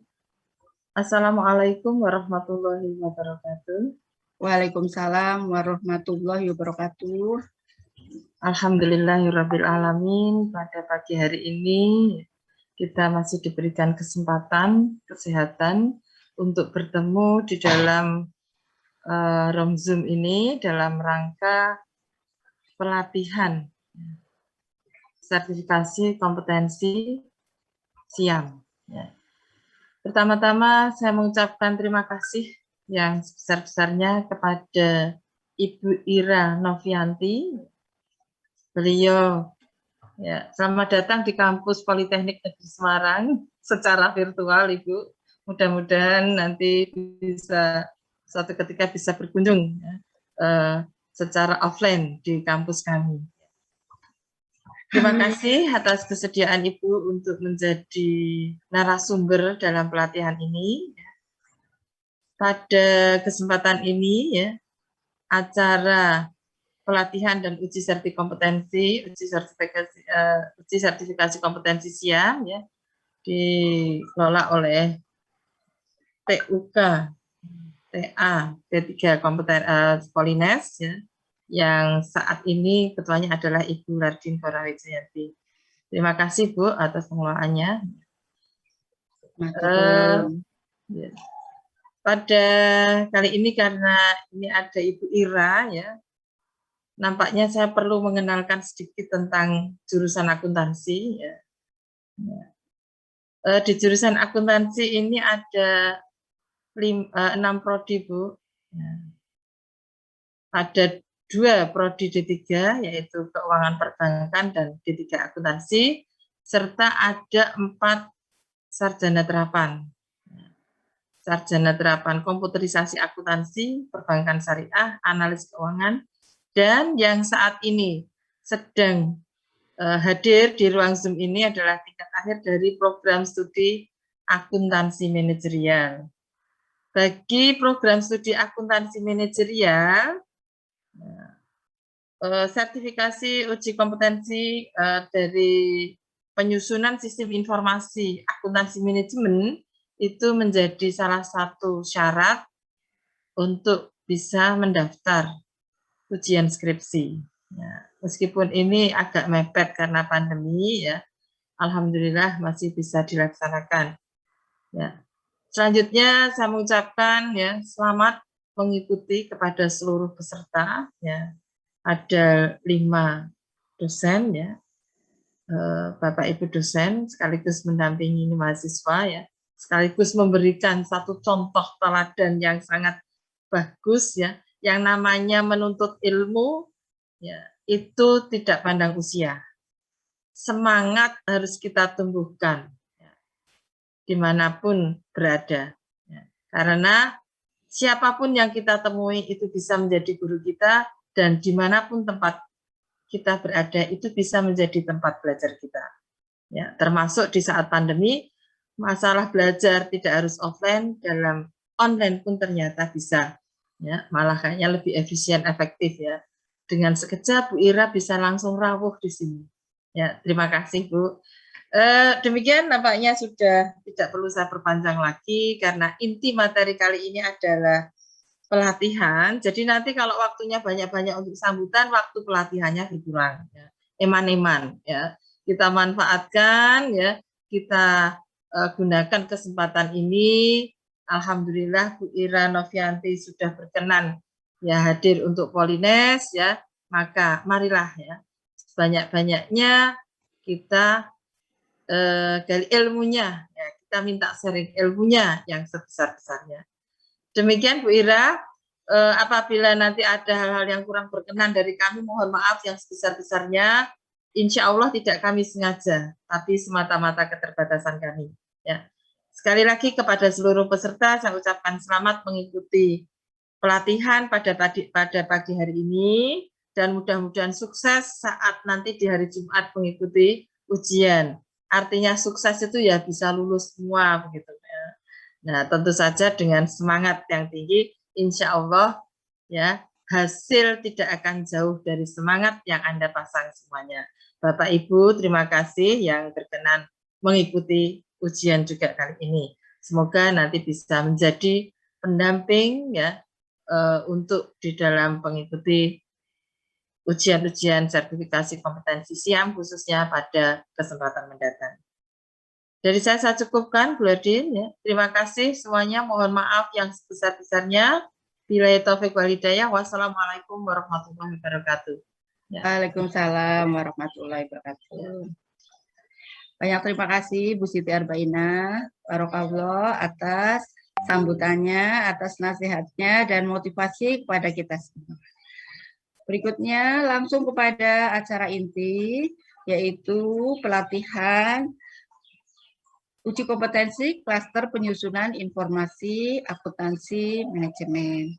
Assalamualaikum warahmatullahi wabarakatuh. Waalaikumsalam warahmatullahi wabarakatuh. Alhamdulillahirabbil alamin. Pada pagi hari ini kita masih diberikan kesempatan kesehatan untuk bertemu di dalam room Zoom ini dalam rangka pelatihan sertifikasi kompetensi SIAM. Pertama-tama saya mengucapkan terima kasih yang sebesar-besarnya kepada Ibu Ira Novianti. Beliau selamat datang di kampus Politeknik Negeri Semarang secara virtual, Ibu. Mudah-mudahan nanti bisa suatu ketika bisa berkunjung secara offline di kampus kami. Terima kasih atas kesediaan Ibu untuk menjadi narasumber dalam pelatihan ini. Pada kesempatan ini acara pelatihan dan uji sertifikasi kompetensi SIAM dikelola oleh TUK TA P3 Polines yang saat ini ketuanya adalah Ibu Lardin Korawijayanti. Terima kasih Bu atas pengelolaannya. Pada kali ini karena ini ada Ibu Ira nampaknya saya perlu mengenalkan sedikit tentang jurusan akuntansi. Di jurusan akuntansi ini ada 6 prodi Bu. Ada 2 prodi D3 yaitu keuangan perbankan dan D3 akuntansi, serta ada 4 sarjana terapan. Sarjana terapan komputerisasi akuntansi, perbankan syariah, analis keuangan, dan yang saat ini sedang hadir di ruang Zoom ini adalah tingkat akhir dari program studi akuntansi manajerial. Bagi program studi akuntansi manajerial, sertifikasi uji kompetensi dari penyusunan sistem informasi akuntansi manajemen itu menjadi salah satu syarat untuk bisa mendaftar ujian skripsi. Meskipun ini agak mepet karena pandemi, alhamdulillah masih bisa dilaksanakan. Selanjutnya saya mengucapkan selamat mengikuti kepada seluruh peserta. Ada 5 dosen Bapak Ibu dosen sekaligus mendampingi mahasiswa sekaligus memberikan satu contoh teladan yang sangat bagus yang namanya menuntut ilmu itu tidak pandang usia. Semangat harus kita tumbuhkan dimanapun berada. Karena siapapun yang kita temui itu bisa menjadi guru kita, dan dimanapun tempat kita berada itu bisa menjadi tempat belajar kita. Termasuk di saat pandemi, masalah belajar tidak harus offline, dalam online pun ternyata bisa. Malah kayaknya lebih efisien, efektif Dengan sekejap Bu Ira bisa langsung rawuh di sini. Terima kasih Bu. Demikian nampaknya sudah tidak perlu saya perpanjang lagi karena inti materi kali ini adalah pelatihan. Jadi nanti kalau waktunya banyak-banyak untuk sambutan, waktu pelatihannya berkurang. Ya. Eman-eman ya. Kita manfaatkan ya. Kita gunakan kesempatan ini. Alhamdulillah Bu Ira Novianti sudah berkenan ya hadir untuk Polines ya. Maka marilah ya sebanyak-banyaknya kita gali ilmunya, ya, kita minta sharing ilmunya yang sebesar-besarnya. Demikian Bu Ira, apabila nanti ada hal-hal yang kurang berkenan dari kami, mohon maaf yang sebesar-besarnya. Insya Allah tidak kami sengaja, tapi semata-mata keterbatasan kami. Ya. Sekali lagi kepada seluruh peserta, saya ucapkan selamat mengikuti pelatihan pada pagi hari ini, dan mudah-mudahan sukses saat nanti di hari Jumat mengikuti ujian. Artinya sukses itu ya bisa lulus semua begitu ya. Nah, tentu saja dengan semangat yang tinggi, insya Allah ya hasil tidak akan jauh dari semangat yang Anda pasang semuanya. Bapak Ibu, terima kasih yang berkenan mengikuti ujian juga kali ini. Semoga nanti bisa menjadi pendamping ya untuk di dalam mengikuti ujian-ujian sertifikasi kompetensi SIAM khususnya pada kesempatan mendatang. Dari saya cukupkan, Bu Erdin. Ya. Terima kasih semuanya. Mohon maaf yang sebesar-besarnya. Billahi taufiq wal hidayah. Wassalamualaikum warahmatullahi wabarakatuh. Ya. Waalaikumsalam warahmatullahi wabarakatuh. Banyak terima kasih Bu Siti Arbaina Barokallah atas sambutannya, atas nasihatnya dan motivasi kepada kita semua. Berikutnya langsung kepada acara inti, yaitu pelatihan uji kompetensi klaster penyusunan informasi akuntansi manajemen.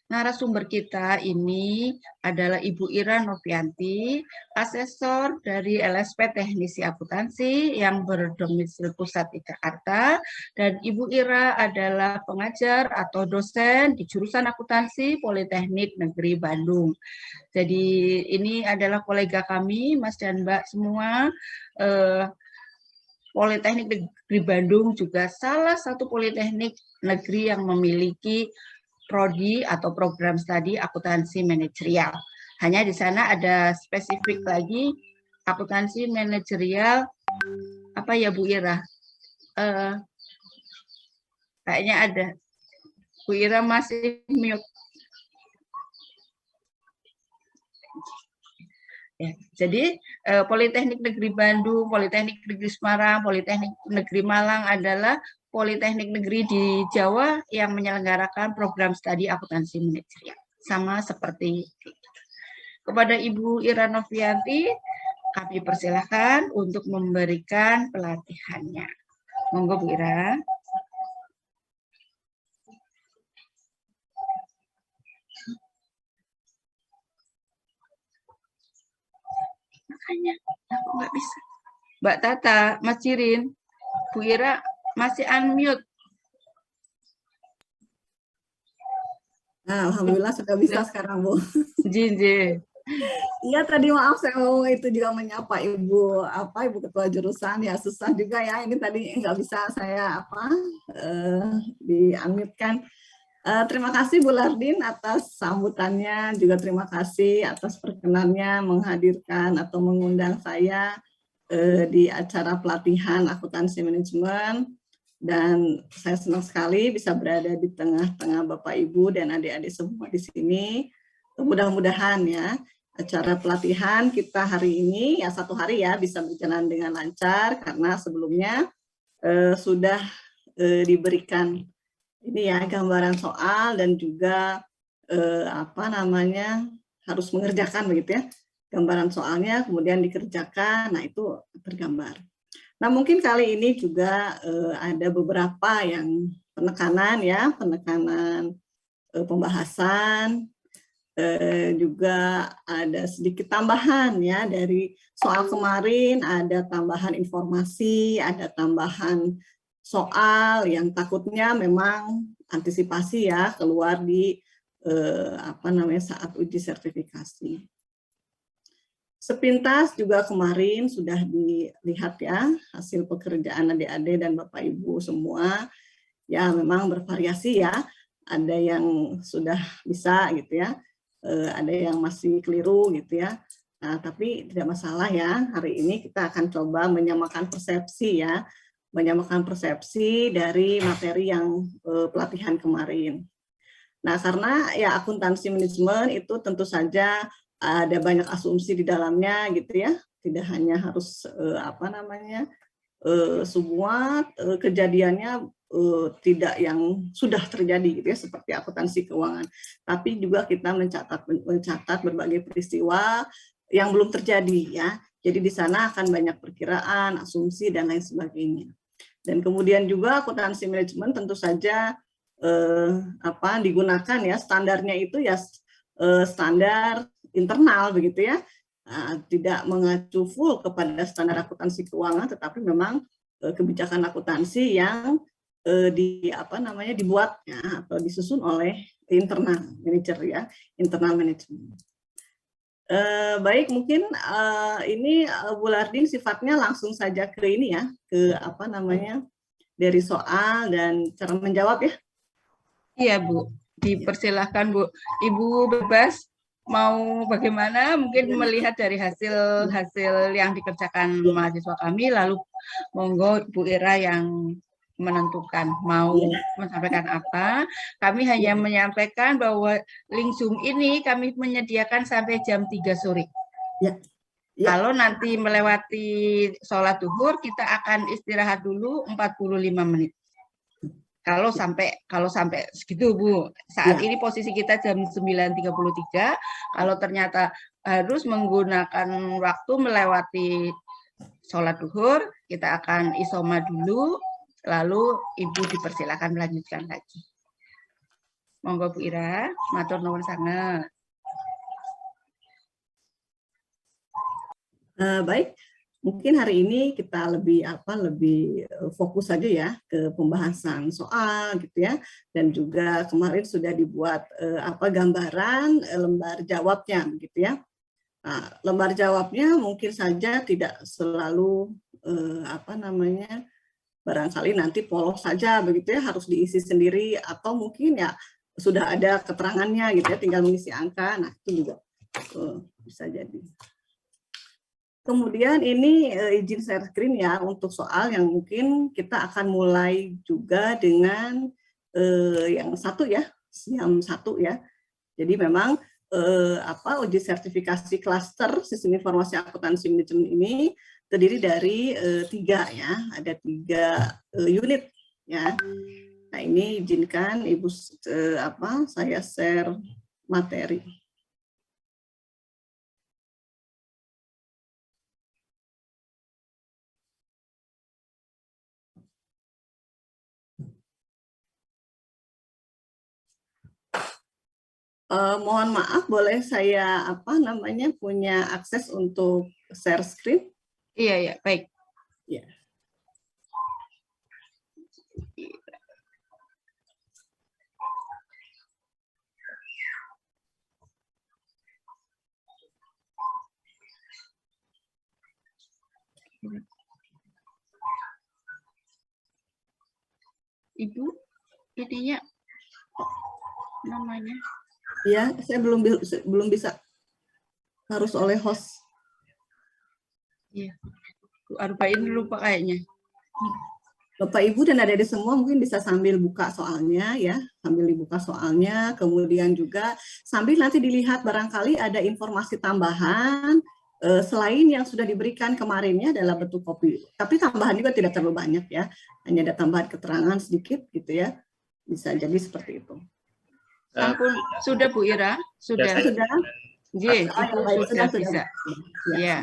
Narasumber kita ini adalah Ibu Ira Novianti, asesor dari LSP Teknisi Akuntansi yang berdomisili pusat di Jakarta, dan Ibu Ira adalah pengajar atau dosen di jurusan akuntansi Politeknik Negeri Bandung. Jadi ini adalah kolega kami, Mas dan Mbak semua. Politeknik Negeri Bandung juga salah satu politeknik negeri yang memiliki prodi atau program studi akuntansi manajerial. Hanya di sana ada spesifik lagi akuntansi manajerial apa ya Bu Ira? Kayaknya ada. Bu Ira masih mute. Ya, jadi Politeknik Negeri Bandung, Politeknik Negeri Semarang, Politeknik Negeri Malang adalah Politeknik Negeri di Jawa yang menyelenggarakan program studi akuntansi manajerial. Sama seperti itu. Kepada Ibu Ira Novianti, kami persilahkan untuk memberikan pelatihannya. Monggo Bu Ira. Makanya aku nggak bisa. Mbak Tata, Mas Cirin, Bu Ira masih unmute. Nah, alhamdulillah sudah bisa sekarang, Bu. Jinji. Iya, tadi maaf saya mau itu juga menyapa Ibu Ketua Jurusan, ya susah juga ya. Ini tadi nggak bisa saya di-unmute-kan. Terima kasih Bu Lardin atas sambutannya, juga terima kasih atas perkenannya menghadirkan atau mengundang saya di acara pelatihan akuntansi manajemen, dan saya senang sekali bisa berada di tengah-tengah Bapak Ibu dan adik-adik semua di sini. Mudah-mudahan ya acara pelatihan kita hari ini ya 1 hari ya bisa berjalan dengan lancar, karena sebelumnya sudah diberikan ini ya gambaran soal dan juga harus mengerjakan begitu ya, gambaran soalnya kemudian dikerjakan. Nah, itu tergambar. Nah, mungkin kali ini juga ada beberapa yang penekanan pembahasan, juga ada sedikit tambahan ya dari soal kemarin, ada tambahan informasi, ada tambahan soal yang takutnya memang antisipasi ya keluar di saat uji sertifikasi. Sepintas juga kemarin sudah dilihat ya hasil pekerjaan adik-adik dan Bapak Ibu semua. Ya memang bervariasi ya. Ada yang sudah bisa gitu ya. Ada yang masih keliru gitu ya. Nah, tapi tidak masalah ya. Hari ini kita akan coba menyamakan persepsi ya. Menyamakan persepsi dari materi yang pelatihan kemarin. Nah, karena ya akuntansi manajemen itu tentu saja ada banyak asumsi di dalamnya gitu ya. Tidak hanya harus semua kejadiannya tidak yang sudah terjadi gitu ya seperti akuntansi keuangan. Tapi juga kita mencatat berbagai peristiwa yang belum terjadi ya. Jadi di sana akan banyak perkiraan, asumsi dan lain sebagainya. Dan kemudian juga akuntansi manajemen tentu saja digunakan ya standarnya itu ya standar internal begitu ya, tidak mengacu full kepada standar akuntansi keuangan, tetapi memang kebijakan akuntansi yang dibuat ya, atau disusun oleh internal manager ya, internal management. Baik, mungkin ini Bu Lardin sifatnya langsung saja ke ini ya, ke dari soal dan cara menjawab ya. Iya Bu, dipersilahkan Bu. Ibu bebas mau bagaimana mungkin melihat dari hasil yang dikerjakan mahasiswa kami, lalu monggo Bu Ira yang menentukan mau menyampaikan apa. Kami hanya menyampaikan bahwa link Zoom ini kami menyediakan sampai jam 3 sore. Ya. Kalau nanti melewati sholat zuhur, kita akan istirahat dulu 45 menit. Kalau sampai segitu Bu. Saat ini posisi kita jam 9.33. Kalau ternyata harus menggunakan waktu melewati sholat zuhur, kita akan isoma dulu, lalu Ibu dipersilakan melanjutkan lagi. Monggo Bu Ira, matur nuwun sanget. Baik. Mungkin hari ini kita lebih fokus saja ya ke pembahasan soal gitu ya, dan juga kemarin sudah dibuat gambaran lembar jawabnya gitu ya. Nah, lembar jawabnya mungkin saja tidak selalu barangkali nanti polos saja begitu ya, harus diisi sendiri, atau mungkin ya sudah ada keterangannya gitu ya, tinggal mengisi angka. Nah, itu juga bisa jadi. Kemudian ini izin share screen ya untuk soal yang mungkin kita akan mulai juga dengan yang satu ya, yang satu ya. Jadi memang uji sertifikasi klaster sistem informasi akuntansi manajemen ini terdiri dari 3 ya, ada 3 unit ya. Nah ini izinkan Ibu saya share materi. Mohon maaf, boleh saya punya akses untuk share screen? Iya, ya, baik. Ya. Ibu, ininya namanya. Ya, saya belum bisa. Harus oleh host. Iya. Bu Arbain lupa kayaknya. Bapak Ibu dan adik-adik semua mungkin bisa sambil buka soalnya ya, sambil dibuka soalnya, kemudian juga sambil nanti dilihat barangkali ada informasi tambahan selain yang sudah diberikan kemarinnya dalam bentuk kopi. Tapi tambahan juga tidak terlalu banyak ya, hanya ada tambahan keterangan sedikit gitu ya, bisa jadi seperti itu. Sampun sudah Bu Ira, sudah. Sudah. Iya, Ibu sudah bisa. Iya.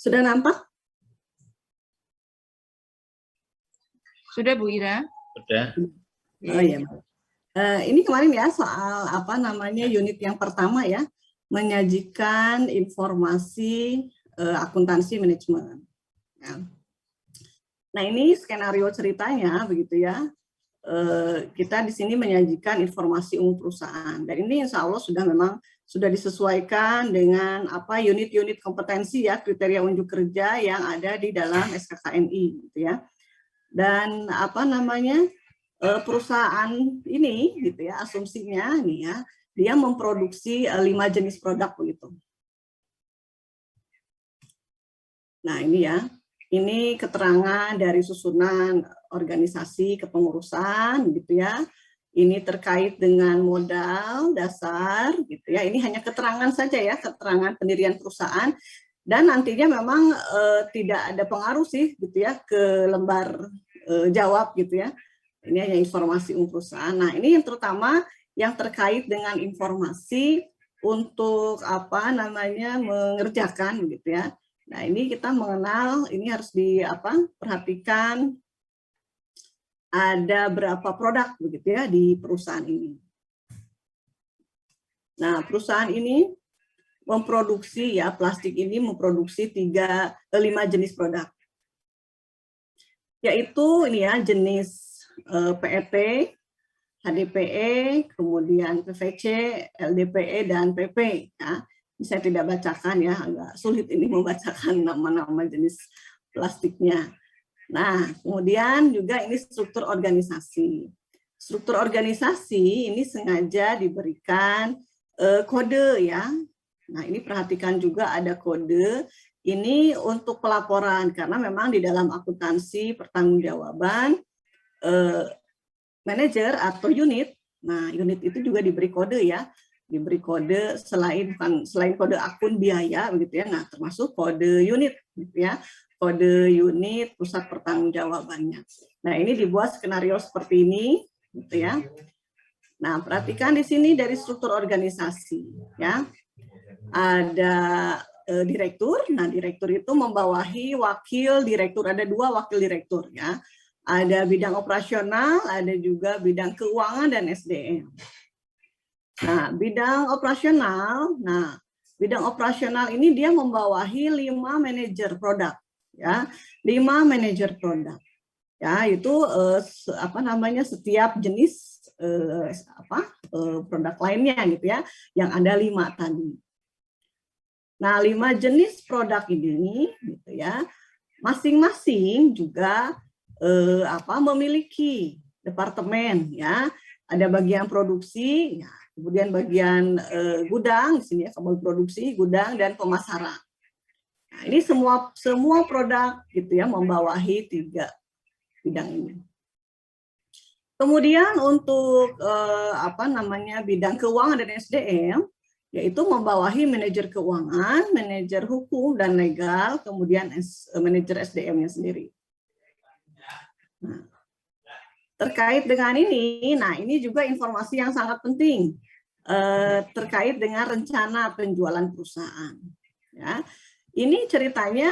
Sudah nampak? Sudah Bu Ira? Sudah. Oh iya. Ini kemarin ya soal apa namanya unit yang pertama ya, menyajikan informasi akuntansi manajemen. Ya. Nah ini skenario ceritanya begitu ya. Kita di sini menyajikan informasi umum perusahaan dan ini insya Allah sudah disesuaikan dengan apa unit-unit kompetensi ya, kriteria unjuk kerja yang ada di dalam SKKNI gitu ya. Dan apa namanya perusahaan ini gitu ya, asumsinya nih ya, dia memproduksi 5 jenis produk begitu. Nah ini ya, ini keterangan dari susunan organisasi kepengurusan gitu ya. Ini terkait dengan modal dasar gitu ya. Ini hanya keterangan saja ya, keterangan pendirian perusahaan dan nantinya memang tidak ada pengaruh sih gitu ya ke lembar jawab gitu ya. Ini hanya informasi umum perusahaan. Nah, ini yang terutama yang terkait dengan informasi untuk apa namanya mengerjakan gitu ya. Nah, ini kita mengenal, ini harus perhatikan ada berapa produk begitu ya di perusahaan ini. Nah, perusahaan ini memproduksi ya, plastik ini memproduksi 5 jenis produk. Yaitu ini ya, jenis PET, HDPE, kemudian PVC, LDPE, dan PP. Ya. Ini saya tidak bacakan ya, agak sulit ini membacakan nama-nama jenis plastiknya. Nah, kemudian juga ini struktur organisasi. Struktur organisasi ini sengaja diberikan kode ya. Nah, ini perhatikan juga ada kode. Ini untuk pelaporan, karena memang di dalam akuntansi pertanggungjawaban manajer atau unit, nah unit itu juga diberi kode ya, diberi kode selain kode akun biaya begitu ya, nah termasuk kode unit gitu ya, kode unit pusat pertanggungjawabannya. Nah ini dibuat skenario seperti ini gitu ya. Nah perhatikan di sini dari struktur organisasi ya, ada direktur. Nah direktur itu membawahi wakil direktur, ada 2 wakil direktur ya. Ada bidang operasional, ada juga bidang keuangan dan SDM. Nah, bidang operasional ini dia membawahi 5 manajer produk ya. 5 manajer produk. Ya, itu setiap jenis produk lainnya gitu ya, yang ada 5 tadi. Nah, 5 jenis produk ini gitu ya, masing-masing juga memiliki departemen ya, ada bagian produksi ya, kemudian bagian gudang di sini ya, kabel produksi, gudang dan pemasaran. Nah, ini semua produk gitu ya membawahi 3 bidang ini. Kemudian untuk bidang keuangan dan SDM yaitu membawahi manajer keuangan, manajer hukum dan legal, kemudian manajer SDM-nya sendiri. Nah, terkait dengan ini, nah ini juga informasi yang sangat penting terkait dengan rencana penjualan perusahaan. Ya, ini ceritanya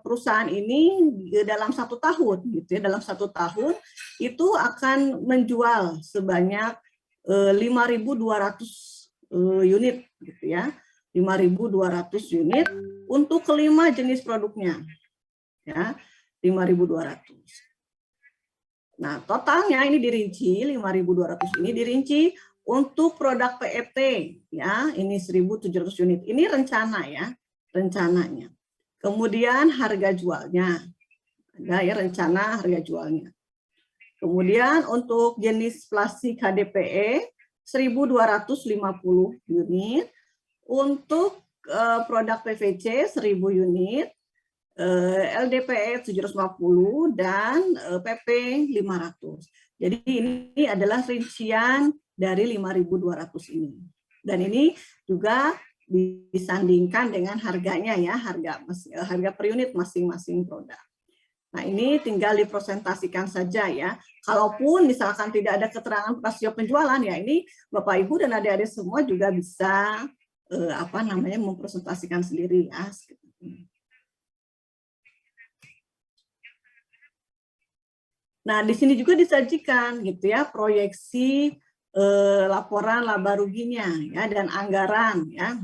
perusahaan ini dalam 1 tahun, gitu ya, dalam 1 tahun itu akan menjual sebanyak 5.200 unit, gitu ya, 5.200 unit untuk ke-5 jenis produknya, ya, 5.200. Nah, totalnya ini dirinci, 5.200 ini dirinci untuk produk PET, ya, ini 1.700 unit. Ini rencana ya, rencananya. Kemudian harga jualnya, ada ya rencana harga jualnya. Kemudian untuk jenis plastik HDPE, 1.250 unit. Untuk produk PVC, 1.000 unit. LDPE 750 dan PP 500. Jadi ini adalah rincian dari 5.200 ini. Dan ini juga disandingkan dengan harganya ya, harga per unit masing-masing produk. Nah, ini tinggal dipresentasikan saja ya. Kalaupun misalkan tidak ada keterangan rasio penjualan ya, ini Bapak Ibu dan adik-adik semua juga bisa mempresentasikan sendiri ya. Nah, di sini juga disajikan gitu ya proyeksi laporan laba ruginya ya dan anggaran ya.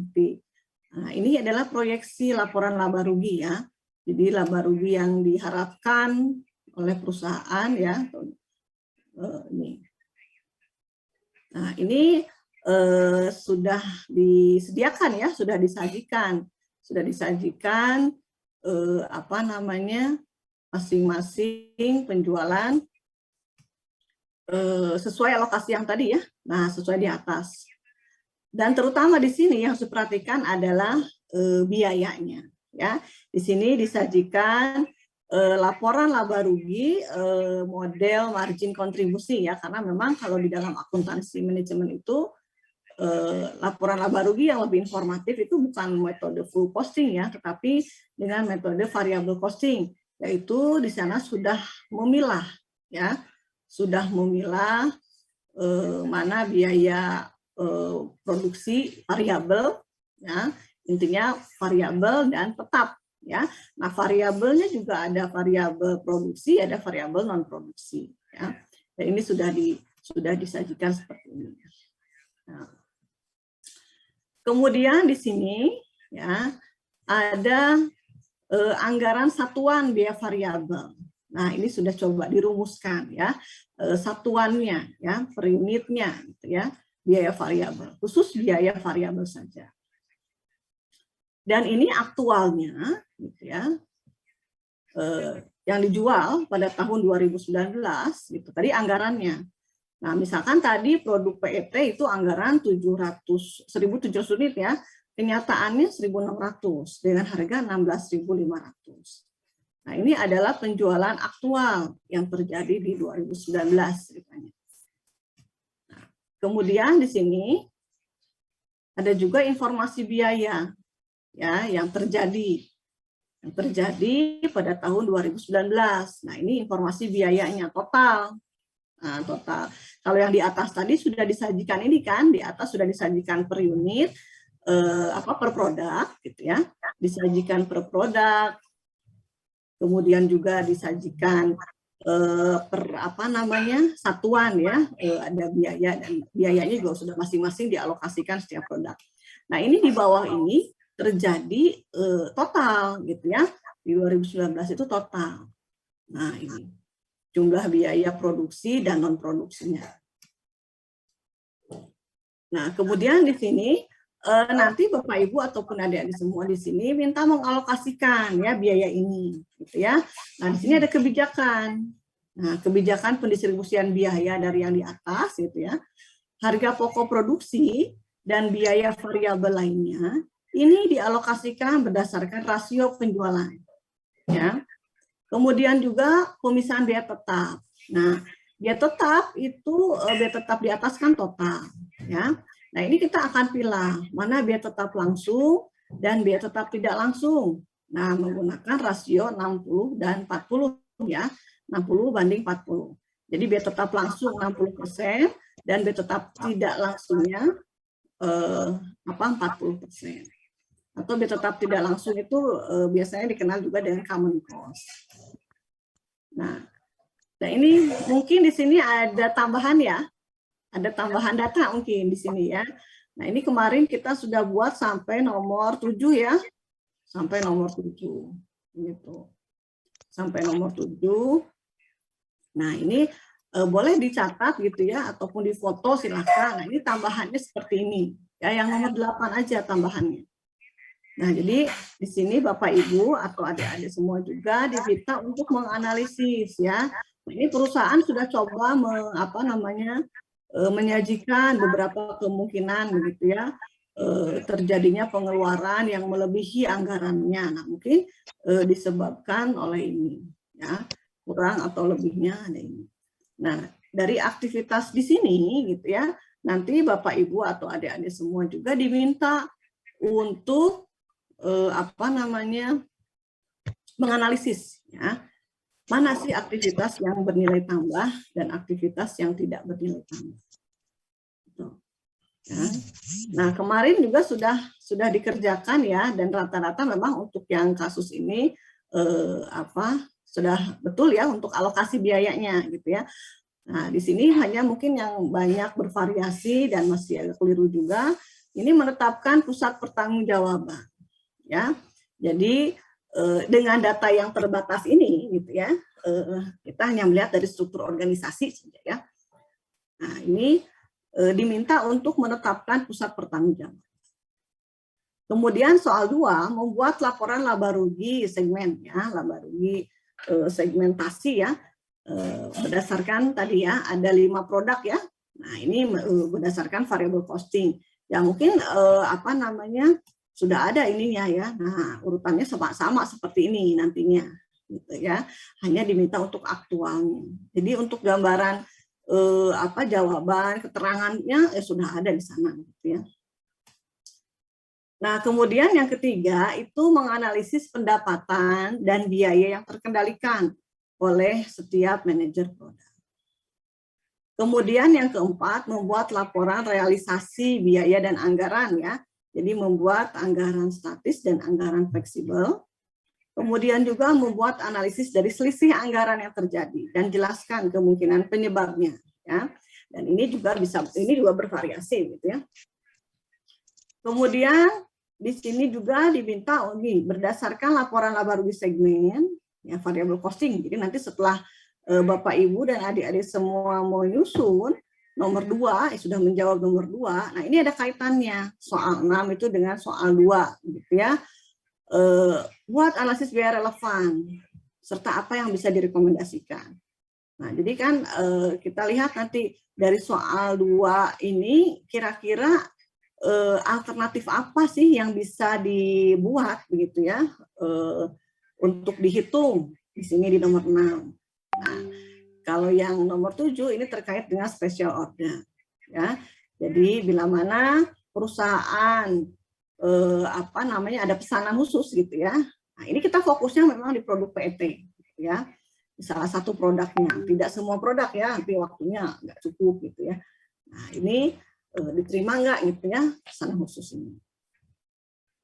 Nah, ini adalah proyeksi laporan laba rugi ya. Jadi laba rugi yang diharapkan oleh perusahaan ya. Ini. Nah, ini sudah disediakan ya, sudah disajikan apa namanya masing-masing penjualan sesuai alokasi yang tadi ya. Nah, sesuai di atas. Dan terutama di sini yang harus diperhatikan adalah biayanya ya. Di sini disajikan laporan laba rugi model margin kontribusi ya, karena memang kalau di dalam akuntansi manajemen itu laporan laba rugi yang lebih informatif itu bukan metode full costing ya, tetapi dengan metode variable costing, yaitu di sana sudah memilah ya, sudah memilah mana biaya produksi variabel ya, intinya variabel dan tetap ya. Nah, variabelnya juga ada variabel produksi, ada variabel non produksi ya. Dan ini sudah disajikan seperti ini. Nah, kemudian di sini ya ada anggaran satuan biaya variabel. Nah, ini sudah coba dirumuskan ya, satuannya ya, per unitnya gitu ya, biaya variabel, khusus biaya variabel saja. Dan ini aktualnya gitu ya, yang dijual pada tahun 2019 gitu. Tadi anggarannya. Nah, misalkan tadi produk PET itu anggaran 1.700 unit ya, kenyataannya 1.600 dengan harga 16.500. Nah, ini adalah penjualan aktual yang terjadi di 2019 ceritanya. Nah, kemudian di sini ada juga informasi biaya ya yang terjadi pada tahun 2019. Nah, ini informasi biayanya total. Nah, total. Kalau yang di atas tadi sudah disajikan ini kan, di atas sudah disajikan per unit, per produk gitu ya, disajikan per produk, kemudian juga disajikan per satuan ya, ada biaya dan biayanya juga sudah masing-masing dialokasikan setiap produk. Nah, ini di bawah ini terjadi total gitu ya, di 2019 itu total. Nah, ini jumlah biaya produksi dan non produksinya. Nah, kemudian di sini nanti Bapak Ibu ataupun adik-adik semua di sini minta mengalokasikan ya biaya ini gitu ya. Nah, di sini ada kebijakan. Nah, kebijakan pendistribusian biaya dari yang di atas gitu ya. Harga pokok produksi dan biaya variabel lainnya ini dialokasikan berdasarkan rasio penjualan ya. Kemudian juga pemisahan biaya tetap. Nah, biaya tetap itu biaya tetap di atas kan total ya. Nah, ini kita akan pilih mana biaya tetap langsung dan biaya tetap tidak langsung. Nah, menggunakan rasio 60 dan 40 ya. 60 banding 40. Jadi biaya tetap langsung 60% dan biaya tetap tidak langsungnya 40%. Atau biaya tetap tidak langsung itu biasanya dikenal juga dengan common cost. Nah, ini mungkin di sini ada tambahan ya. Ada tambahan data mungkin di sini ya. Nah, ini kemarin kita sudah buat sampai nomor 7 ya. Sampai nomor 7. Gitu. Sampai nomor 7. Nah, ini boleh dicatat gitu ya, ataupun difoto silakan. Nah, ini tambahannya seperti ini. Ya, yang nomor 8 aja tambahannya. Nah, jadi di sini Bapak Ibu atau adik-adik semua juga diminta untuk menganalisis ya. Ini perusahaan sudah coba menyajikan beberapa kemungkinan begitu ya, terjadinya pengeluaran yang melebihi anggarannya. Nah, mungkin disebabkan oleh ini ya, kurang atau lebihnya ada ini. Nah, dari aktivitas di sini gitu ya, nanti Bapak Ibu atau adik-adik semua juga diminta untuk menganalisis ya, mana sih aktivitas yang bernilai tambah dan aktivitas yang tidak bernilai tambah. Ya. Nah, kemarin juga sudah dikerjakan ya, dan rata-rata memang untuk yang kasus ini sudah betul ya untuk alokasi biayanya gitu ya. Nah, di sini hanya mungkin yang banyak bervariasi dan masih agak keliru juga, ini menetapkan pusat pertanggungjawaban ya. Jadi dengan data yang terbatas ini gitu ya, kita hanya melihat dari struktur organisasi saja ya. Nah, ini diminta untuk menetapkan pusat pertanggungjawaban. Kemudian soal 2, membuat laporan laba rugi segmen ya, laba rugi segmentasi ya, berdasarkan tadi ya ada 5 produk ya. Nah, ini berdasarkan variable costing. Ya mungkin apa namanya sudah ada ininya ya. Nah, urutannya sama seperti ini nantinya gitu ya. Hanya diminta untuk aktualnya. Jadi untuk gambaran apa jawaban, keterangannya sudah ada di sana gitu ya. Nah, kemudian yang ketiga itu menganalisis pendapatan dan biaya yang terkendalikan oleh setiap manajer produk. Kemudian yang keempat, membuat laporan realisasi biaya dan anggaran ya. Jadi membuat anggaran statis dan anggaran fleksibel. Kemudian juga membuat analisis dari selisih anggaran yang terjadi dan jelaskan kemungkinan penyebabnya ya. Dan ini juga bervariasi gitu ya. Kemudian di sini juga diminta berdasarkan laporan laba rugi segmen ya, variable costing. Jadi nanti setelah Bapak Ibu dan adik-adik semua mau nyusun nomor 2, sudah menjawab nomor 2. Nah, ini ada kaitannya soal 6 itu dengan soal 2 gitu ya. Buat analisis biaya relevan serta apa yang bisa direkomendasikan. Nah, jadi kan kita lihat nanti dari soal 2 ini kira-kira alternatif apa sih yang bisa dibuat begitu ya untuk dihitung di sini di nomor 6. Nah, kalau yang nomor 7 ini terkait dengan special order ya. Jadi bila mana perusahaan apa namanya ada pesanan khusus gitu ya. Nah, ini kita fokusnya memang di produk PET ya. Di salah satu produknya, tidak semua produk ya, nanti waktunya nggak cukup gitu ya. Nah, ini diterima nggak gitu ya pesanan khusus ini.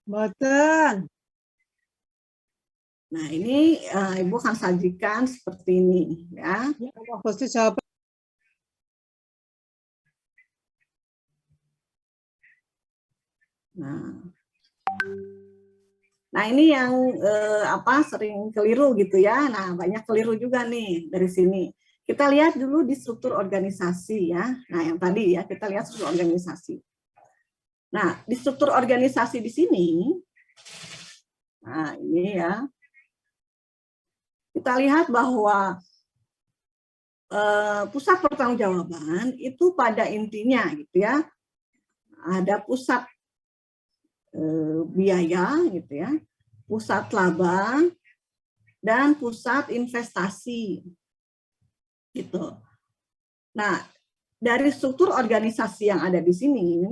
Boten. Nah, ini Ibu akan sajikan seperti ini ya. Nah, ini yang apa sering keliru gitu ya. Nah, banyak keliru juga nih dari sini. Kita lihat dulu di struktur organisasi ya. Nah, yang tadi ya kita lihat struktur organisasi. Nah, di struktur organisasi di sini, nah ini ya, kita lihat bahwa pusat pertanggungjawaban itu pada intinya gitu ya, ada pusat biaya gitu ya, pusat laba, dan pusat investasi gitu. Nah, dari struktur organisasi yang ada di sini,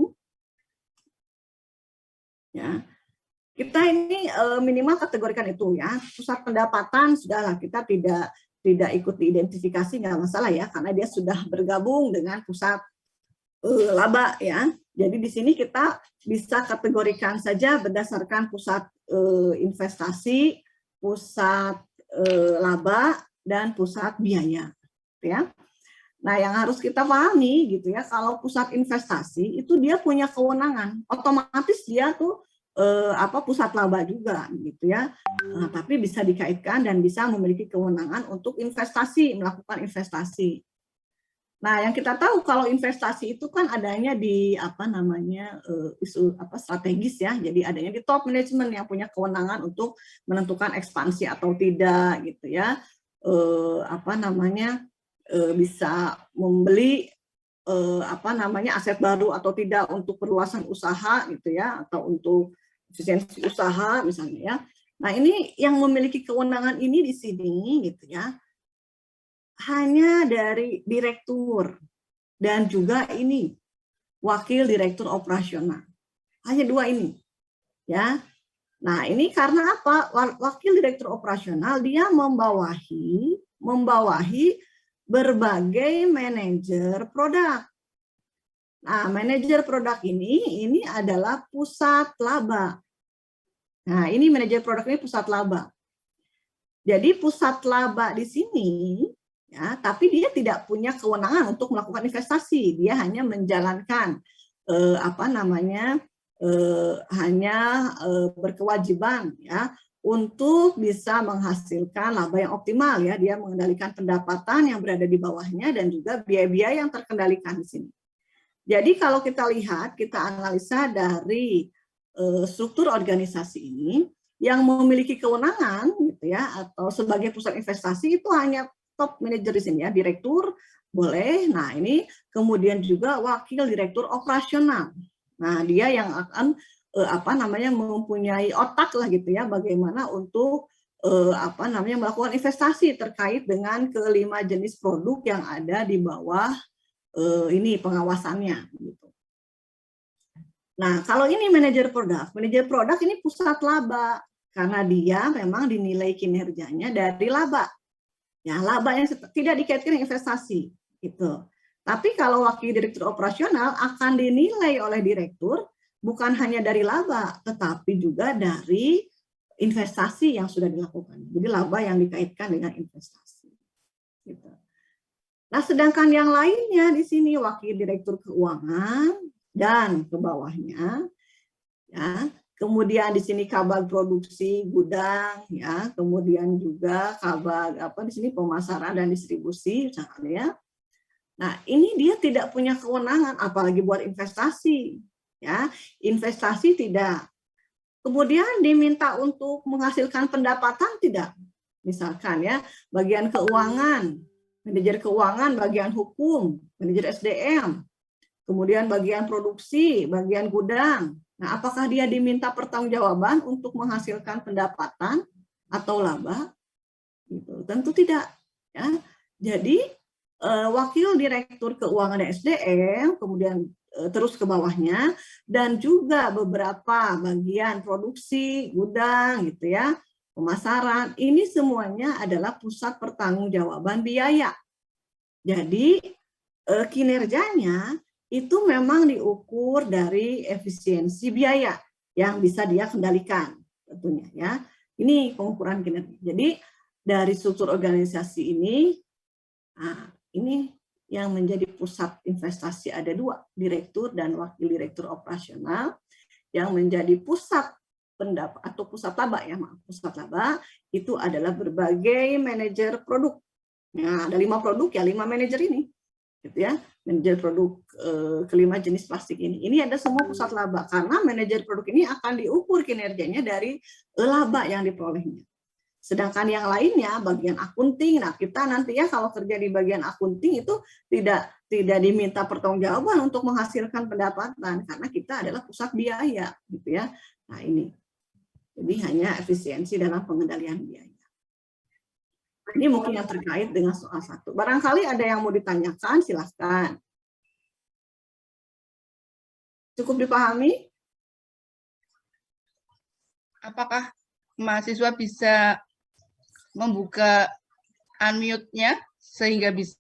ya kita ini minimal kategorikan itu ya. Pusat pendapatan sudahlah kita tidak ikut diidentifikasi, nggak masalah ya, karena dia sudah bergabung dengan pusat laba ya. Jadi di sini kita bisa kategorikan saja berdasarkan pusat investasi, pusat laba, dan pusat biaya ya. Nah, yang harus kita pahami gitu ya, kalau pusat investasi itu dia punya kewenangan, otomatis dia tuh pusat laba juga gitu ya. Tapi bisa dikaitkan dan bisa memiliki kewenangan untuk investasi, melakukan investasi. Nah, yang kita tahu kalau investasi itu kan adanya di isu strategis ya. Jadi adanya di top management yang punya kewenangan untuk menentukan ekspansi atau tidak gitu ya. Bisa membeli aset baru atau tidak untuk perluasan usaha gitu ya, atau untuk efisiensi usaha misalnya ya. Nah, ini yang memiliki kewenangan ini di sini gitu ya, hanya dari direktur dan juga ini wakil direktur operasional, hanya 2 ini ya. Nah, ini karena apa? Wakil direktur operasional dia membawahi berbagai manajer produk. Nah, manajer produk ini adalah pusat laba. Nah, ini manajer produk ini pusat laba. Jadi pusat laba di sini, ya, tapi dia tidak punya kewenangan untuk melakukan investasi. Dia hanya menjalankan berkewajiban ya untuk bisa menghasilkan laba yang optimal ya. Dia mengendalikan pendapatan yang berada di bawahnya dan juga biaya-biaya yang terkendalikan di sini. Jadi kalau kita lihat, kita analisa dari struktur organisasi ini, yang memiliki kewenangan gitu ya atau sebagai pusat investasi itu hanya top manajer di sini ya, direktur boleh. Nah, ini kemudian juga wakil direktur operasional. Nah, dia yang akan mempunyai otak lah gitu ya, bagaimana untuk melakukan investasi terkait dengan kelima jenis produk yang ada di bawah ini pengawasannya gitu. Nah, kalau ini manajer produk ini pusat laba karena dia memang dinilai kinerjanya dari laba. Ya, laba yang tidak dikaitkan dengan investasi gitu. Tapi kalau wakil direktur operasional akan dinilai oleh direktur bukan hanya dari laba, tetapi juga dari investasi yang sudah dilakukan. Jadi laba yang dikaitkan dengan investasi. Gitu. Nah, sedangkan yang lainnya di sini wakil direktur keuangan dan ke bawahnya, ya. Kemudian di sini kabag produksi gudang, ya. Kemudian juga kabag di sini pemasaran dan distribusi, misalnya. Ya. Nah, ini dia tidak punya kewenangan, apalagi buat investasi, ya. Investasi tidak. Kemudian diminta untuk menghasilkan pendapatan tidak. Misalkan ya, bagian keuangan, manajer keuangan, bagian hukum, manajer SDM. Kemudian bagian produksi, bagian gudang. Nah, apakah dia diminta pertanggungjawaban untuk menghasilkan pendapatan atau laba? Gitu. Tentu tidak. Ya. Jadi wakil direktur keuangan dan SDM, kemudian terus ke bawahnya, dan juga beberapa bagian produksi, gudang, gitu ya, pemasaran. Ini semuanya adalah pusat pertanggungjawaban biaya. Jadi kinerjanya itu memang diukur dari efisiensi biaya yang bisa dia kendalikan tentunya ya. Ini pengukuran kinerja. Jadi dari struktur organisasi ini, ini yang menjadi pusat investasi ada dua, direktur dan wakil direktur operasional. Yang menjadi pusat pendapat atau pusat laba ya, pusat laba itu adalah berbagai manajer produk. Nah, ada 5 produk ya, 5 manajer ini. Gitu ya, manajer produk kelima jenis plastik ini ada semua pusat laba karena manajer produk ini akan diukur kinerjanya dari laba yang diperolehnya. Sedangkan yang lainnya bagian akunting, nah kita nanti ya kalau kerja di bagian akunting itu tidak diminta pertanggungjawaban untuk menghasilkan pendapatan karena kita adalah pusat biaya gitu ya. Nah ini jadi hanya efisiensi dalam pengendalian biaya. Ini mungkin yang terkait dengan soal 1. Barangkali ada yang mau ditanyakan, silahkan. Cukup dipahami? Apakah mahasiswa bisa membuka unmute-nya sehingga bisa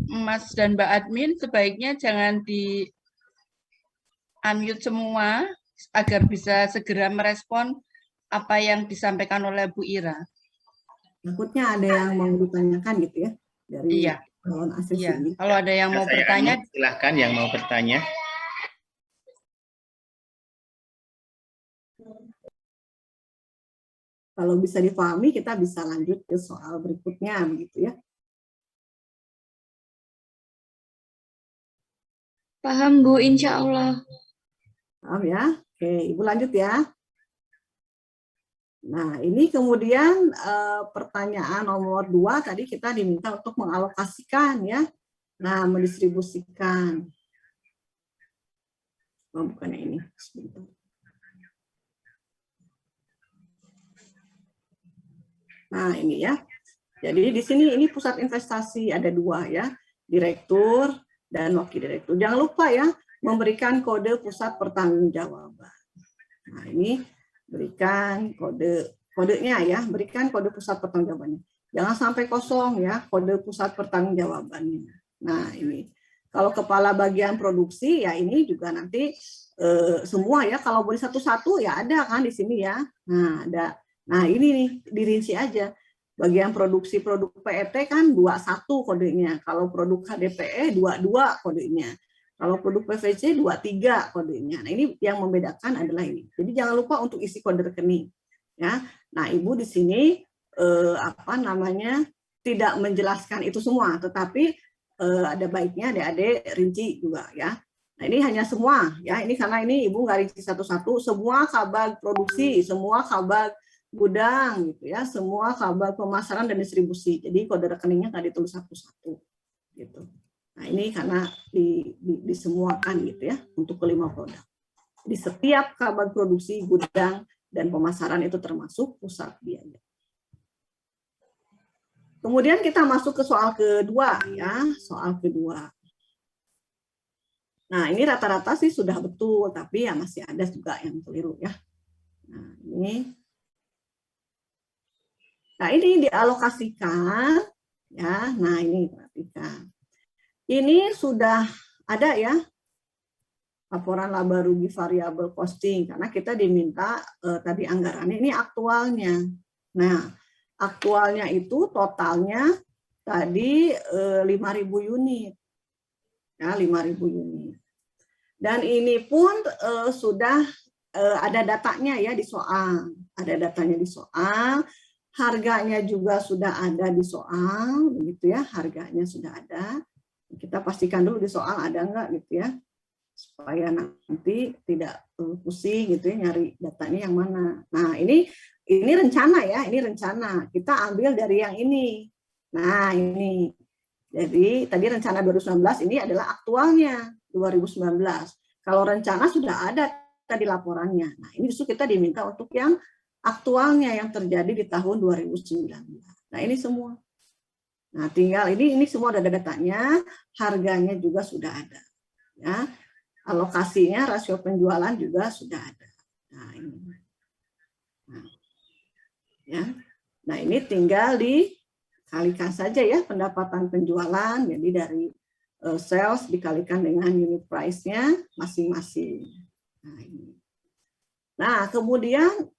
Mas dan Mbak admin sebaiknya jangan di unmute semua agar bisa segera merespon apa yang disampaikan oleh Bu Ira. Takutnya ada yang mau ditanyakan gitu ya dari calon asesi ini. Kalau ada yang mau bertanya, silahkan yang mau bertanya. Kalau bisa dipahami, kita bisa lanjut ke soal berikutnya begitu ya. Paham Bu, insya Allah. Paham ya? Oke, Ibu lanjut ya. Nah, ini kemudian pertanyaan nomor 2 tadi kita diminta untuk mengalokasikan ya. Nah, mendistribusikan. Oh, bukannya ini. Sebentar. Nah, ini ya. Jadi di sini ini pusat investasi ada 2 ya. Direktur dan wakil direktur. Jangan lupa ya, memberikan kode pusat pertanggungjawaban. Nah, ini berikan kodenya ya, berikan kode pusat pertanggungjawabannya. Jangan sampai kosong ya kode pusat pertanggungjawabannya. Nah ini kalau kepala bagian produksi ya ini juga nanti semua ya, kalau boleh satu-satu ya ada kan di sini ya. Nah ada. Nah ini nih dirinci aja. Bagian produksi produk PET kan 21 kodenya. Kalau produk HDPE 22 kodenya. Kalau produk PVC 23 kodenya. Nah ini yang membedakan adalah ini. Jadi jangan lupa untuk isi kode rekening. Ya. Nah Ibu di sini tidak menjelaskan itu semua, tetapi ada baiknya adik-adik rinci juga ya. Nah ini hanya semua ya, ini karena ini Ibu nggak rinci satu-satu, semua kabag produksi, semua kabag gudang gitu ya, semua kabag pemasaran dan distribusi. Jadi kode rekeningnya nggak ditulis satu-satu gitu. Nah ini karena disemuakan gitu ya untuk kelima produk. Di setiap kabag produksi, gudang dan pemasaran itu termasuk pusat biaya. Kemudian kita masuk ke soal kedua ya, soal kedua. Nah, ini rata-rata sih sudah betul, tapi ya masih ada juga yang keliru ya. Nah, ini dialokasikan ya. Nah, ini perhatikan. Ini sudah ada ya laporan laba rugi variabel costing karena kita diminta tadi anggarannya ini aktualnya. Nah, aktualnya itu totalnya tadi 5.000 unit. Ya, 5.000 unit. Dan ini pun sudah ada datanya ya di soal. Ada datanya di soal. Harganya juga sudah ada di soal, begitu ya. Harganya sudah ada. Kita pastikan dulu di soal ada enggak gitu ya. Supaya nanti tidak pusing gitu ya nyari datanya yang mana. Nah, ini rencana ya, ini rencana. Kita ambil dari yang ini. Nah, ini. Jadi tadi rencana 2019 ini adalah aktualnya 2019. Kalau rencana sudah ada tadi laporannya. Nah, ini justru kita diminta untuk yang aktualnya yang terjadi di tahun 2019. Nah, ini semua. Nah, tinggal ini semua ada datanya, harganya juga sudah ada. Ya. Alokasinya, rasio penjualan juga sudah ada. Nah, ini. Nah, ini tinggal dikalikan saja ya pendapatan penjualan, jadi dari sales dikalikan dengan unit price-nya masing-masing. Nah, kemudian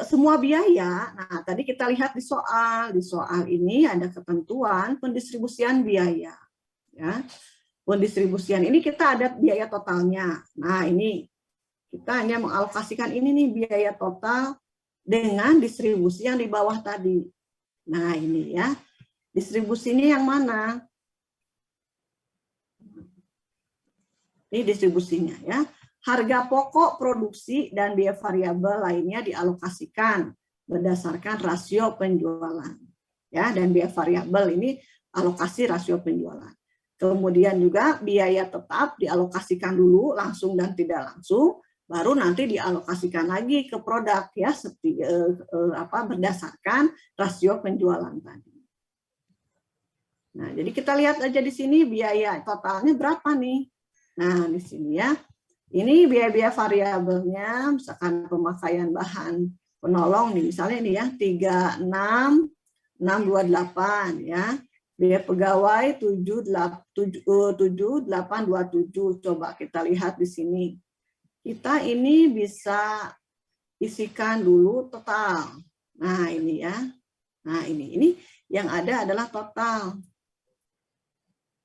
semua biaya, nah tadi kita lihat di soal ini ada ketentuan pendistribusian biaya. Ya. Pendistribusian ini kita ada biaya totalnya. Nah, ini kita hanya mengalokasikan ini nih biaya total dengan distribusi yang di bawah tadi. Nah, ini ya. Distribusinya yang mana? Ini distribusinya ya. Harga pokok produksi dan biaya variabel lainnya dialokasikan berdasarkan rasio penjualan. Ya, dan biaya variabel ini alokasi rasio penjualan. Kemudian juga biaya tetap dialokasikan dulu langsung dan tidak langsung, baru nanti dialokasikan lagi ke produk ya berdasarkan rasio penjualan tadi. Nah, jadi kita lihat aja di sini biaya totalnya berapa nih. Nah, di sini ya. Ini biaya-biaya variabelnya, misalkan pemakaian bahan penolong nih, misalnya ini ya 36.628 ya. Biaya pegawai 7827. Coba kita lihat di sini. Kita ini bisa isikan dulu total. Nah, ini ya. Nah, ini yang ada adalah total.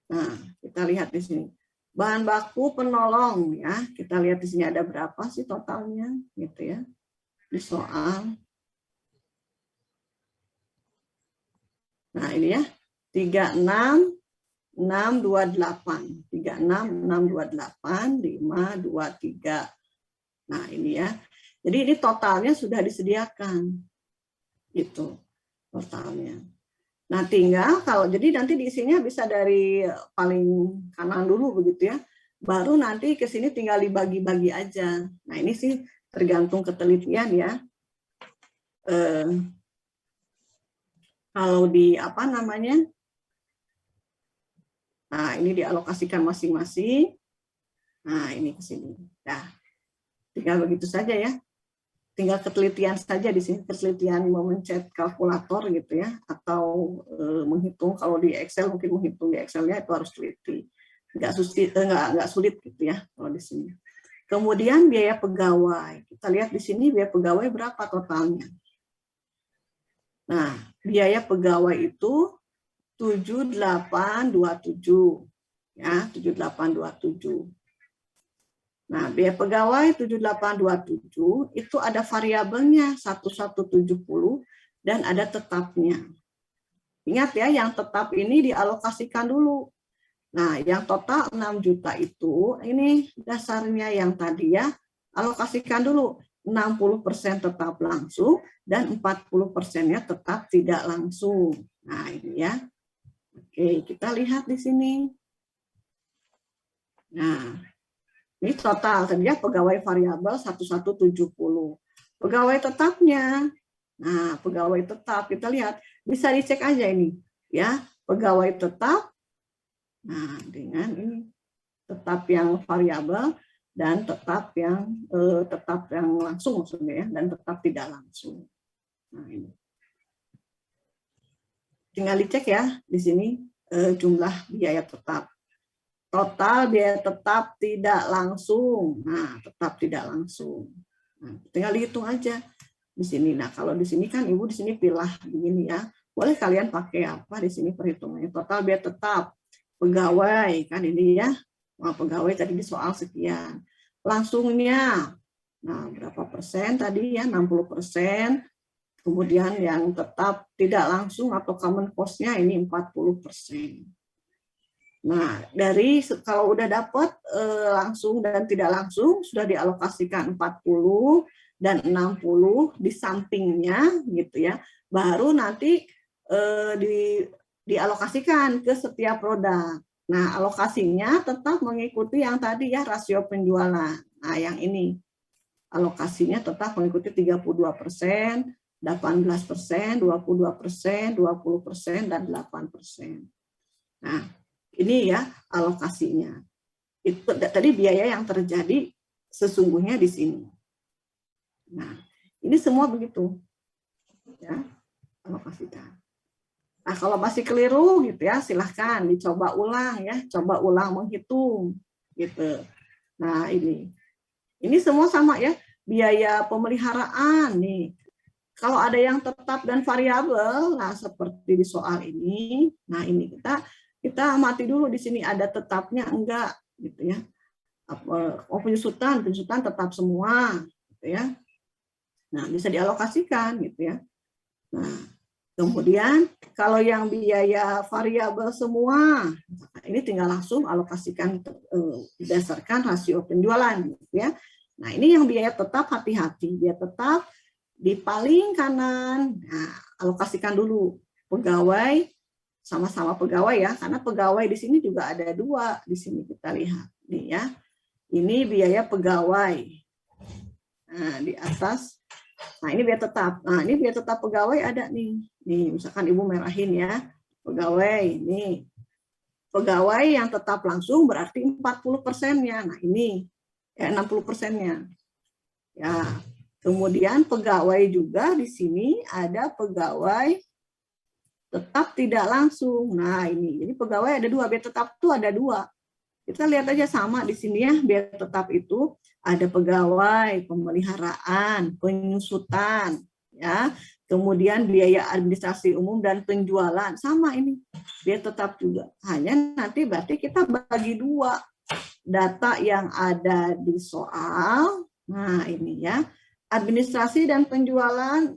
Nah, kita lihat di sini. Bahan baku penolong ya. Kita lihat di sini ada berapa sih totalnya gitu ya. Di soal. Nah, ini ya. 36.628. 36.628, 523. Nah, ini ya. Jadi ini totalnya sudah disediakan. Itu totalnya. Nah, tinggal kalau jadi nanti diisinya bisa dari paling kanan dulu begitu ya. Baru nanti ke sini tinggal dibagi-bagi aja. Nah, ini sih tergantung ketelitian ya. Kalau di apa namanya? Nah, ini dialokasikan masing-masing. Nah, ini ke sini. Nah, tinggal begitu saja ya. tinggal ketelitian saja di sini, ketelitian memencet kalkulator gitu ya, atau menghitung. Kalau di Excel mungkin menghitung di Excelnya itu harus teliti, nggak sulit gitu ya kalau di sini. Kemudian biaya pegawai, kita lihat di sini biaya pegawai berapa totalnya. Nah, biaya pegawai itu 7827 ya, 7827. Nah, biaya pegawai 7827 itu ada variabelnya 1170 dan ada tetapnya. Ingat ya, yang tetap ini dialokasikan dulu. Nah, yang total 6 juta itu ini dasarnya yang tadi ya, alokasikan dulu 60% tetap langsung dan 40%-nya tetap tidak langsung. Nah, ini ya. Oke, kita lihat di sini. Nah, ini total tadi ya, pegawai variabel 1170. Pegawai tetapnya. Nah, pegawai tetap kita lihat, bisa dicek aja ini ya, pegawai tetap. Nah, dengan ini tetap yang variabel dan tetap yang langsung maksudnya ya, dan tetap tidak langsung. Nah, ini. Tinggal dicek ya di sini jumlah biaya tetap. Total biaya tetap tidak langsung. Nah, tetap tidak langsung. Nah, tinggal dihitung aja di sini. Nah, kalau di sini kan Ibu di sini pilih begini ya. Boleh kalian pakai apa di sini perhitungannya. Total biaya tetap. Pegawai kan ini ya, pegawai tadi di soal sekian, langsungnya nah berapa persen tadi ya, 60%, kemudian yang tetap tidak langsung atau common cost-nya ini 40%. Nah, dari kalau udah dapat langsung dan tidak langsung sudah dialokasikan 40 dan 60 di sampingnya gitu ya, baru nanti dialokasikan ke setiap produk. Nah, alokasinya tetap mengikuti yang tadi ya, rasio penjualan. Nah, yang ini alokasinya tetap mengikuti 32%, 18%, 22%, 20%, dan 8%. Nah, ini ya alokasinya. Itu tadi biaya yang terjadi sesungguhnya di sini. Nah, ini semua begitu. Ya, alokasikan. Nah, kalau masih keliru gitu ya, silahkan dicoba ulang ya, coba ulang menghitung gitu. Nah, ini semua sama ya, biaya pemeliharaan nih. Kalau ada yang tetap dan variabel, nah seperti di soal ini, nah ini kita amati dulu di sini ada tetapnya enggak gitu ya. Penyusutan tetap semua gitu ya. Nah, bisa dialokasikan gitu ya. Nah, kemudian kalau yang biaya variabel semua, ini tinggal langsung alokasikan berdasarkan rasio penjualan, gitu ya. Nah, ini yang biaya tetap, hati-hati, biaya tetap di paling kanan, nah, alokasikan dulu pegawai, sama-sama pegawai ya, karena pegawai di sini juga ada dua, di sini kita lihat, nih ya, ini biaya pegawai, nah di atas. Nah, ini biaya tetap. Nah, ini biaya tetap pegawai ada nih. Nih, misalkan Ibu merahin ya. Pegawai, nih. Pegawai yang tetap langsung berarti 40%-nya. Nah, ini ya 60%-nya. Ya. Kemudian pegawai juga di sini ada pegawai tetap tidak langsung. Nah, ini. Jadi pegawai ada dua, biaya tetap itu ada dua. Kita lihat aja sama di sini ya, biaya tetap itu ada pegawai, pemeliharaan, penyusutan, ya, kemudian biaya administrasi umum dan penjualan, sama ini, biaya tetap juga. Hanya nanti berarti kita bagi dua, data yang ada di soal, nah ini ya, administrasi dan penjualan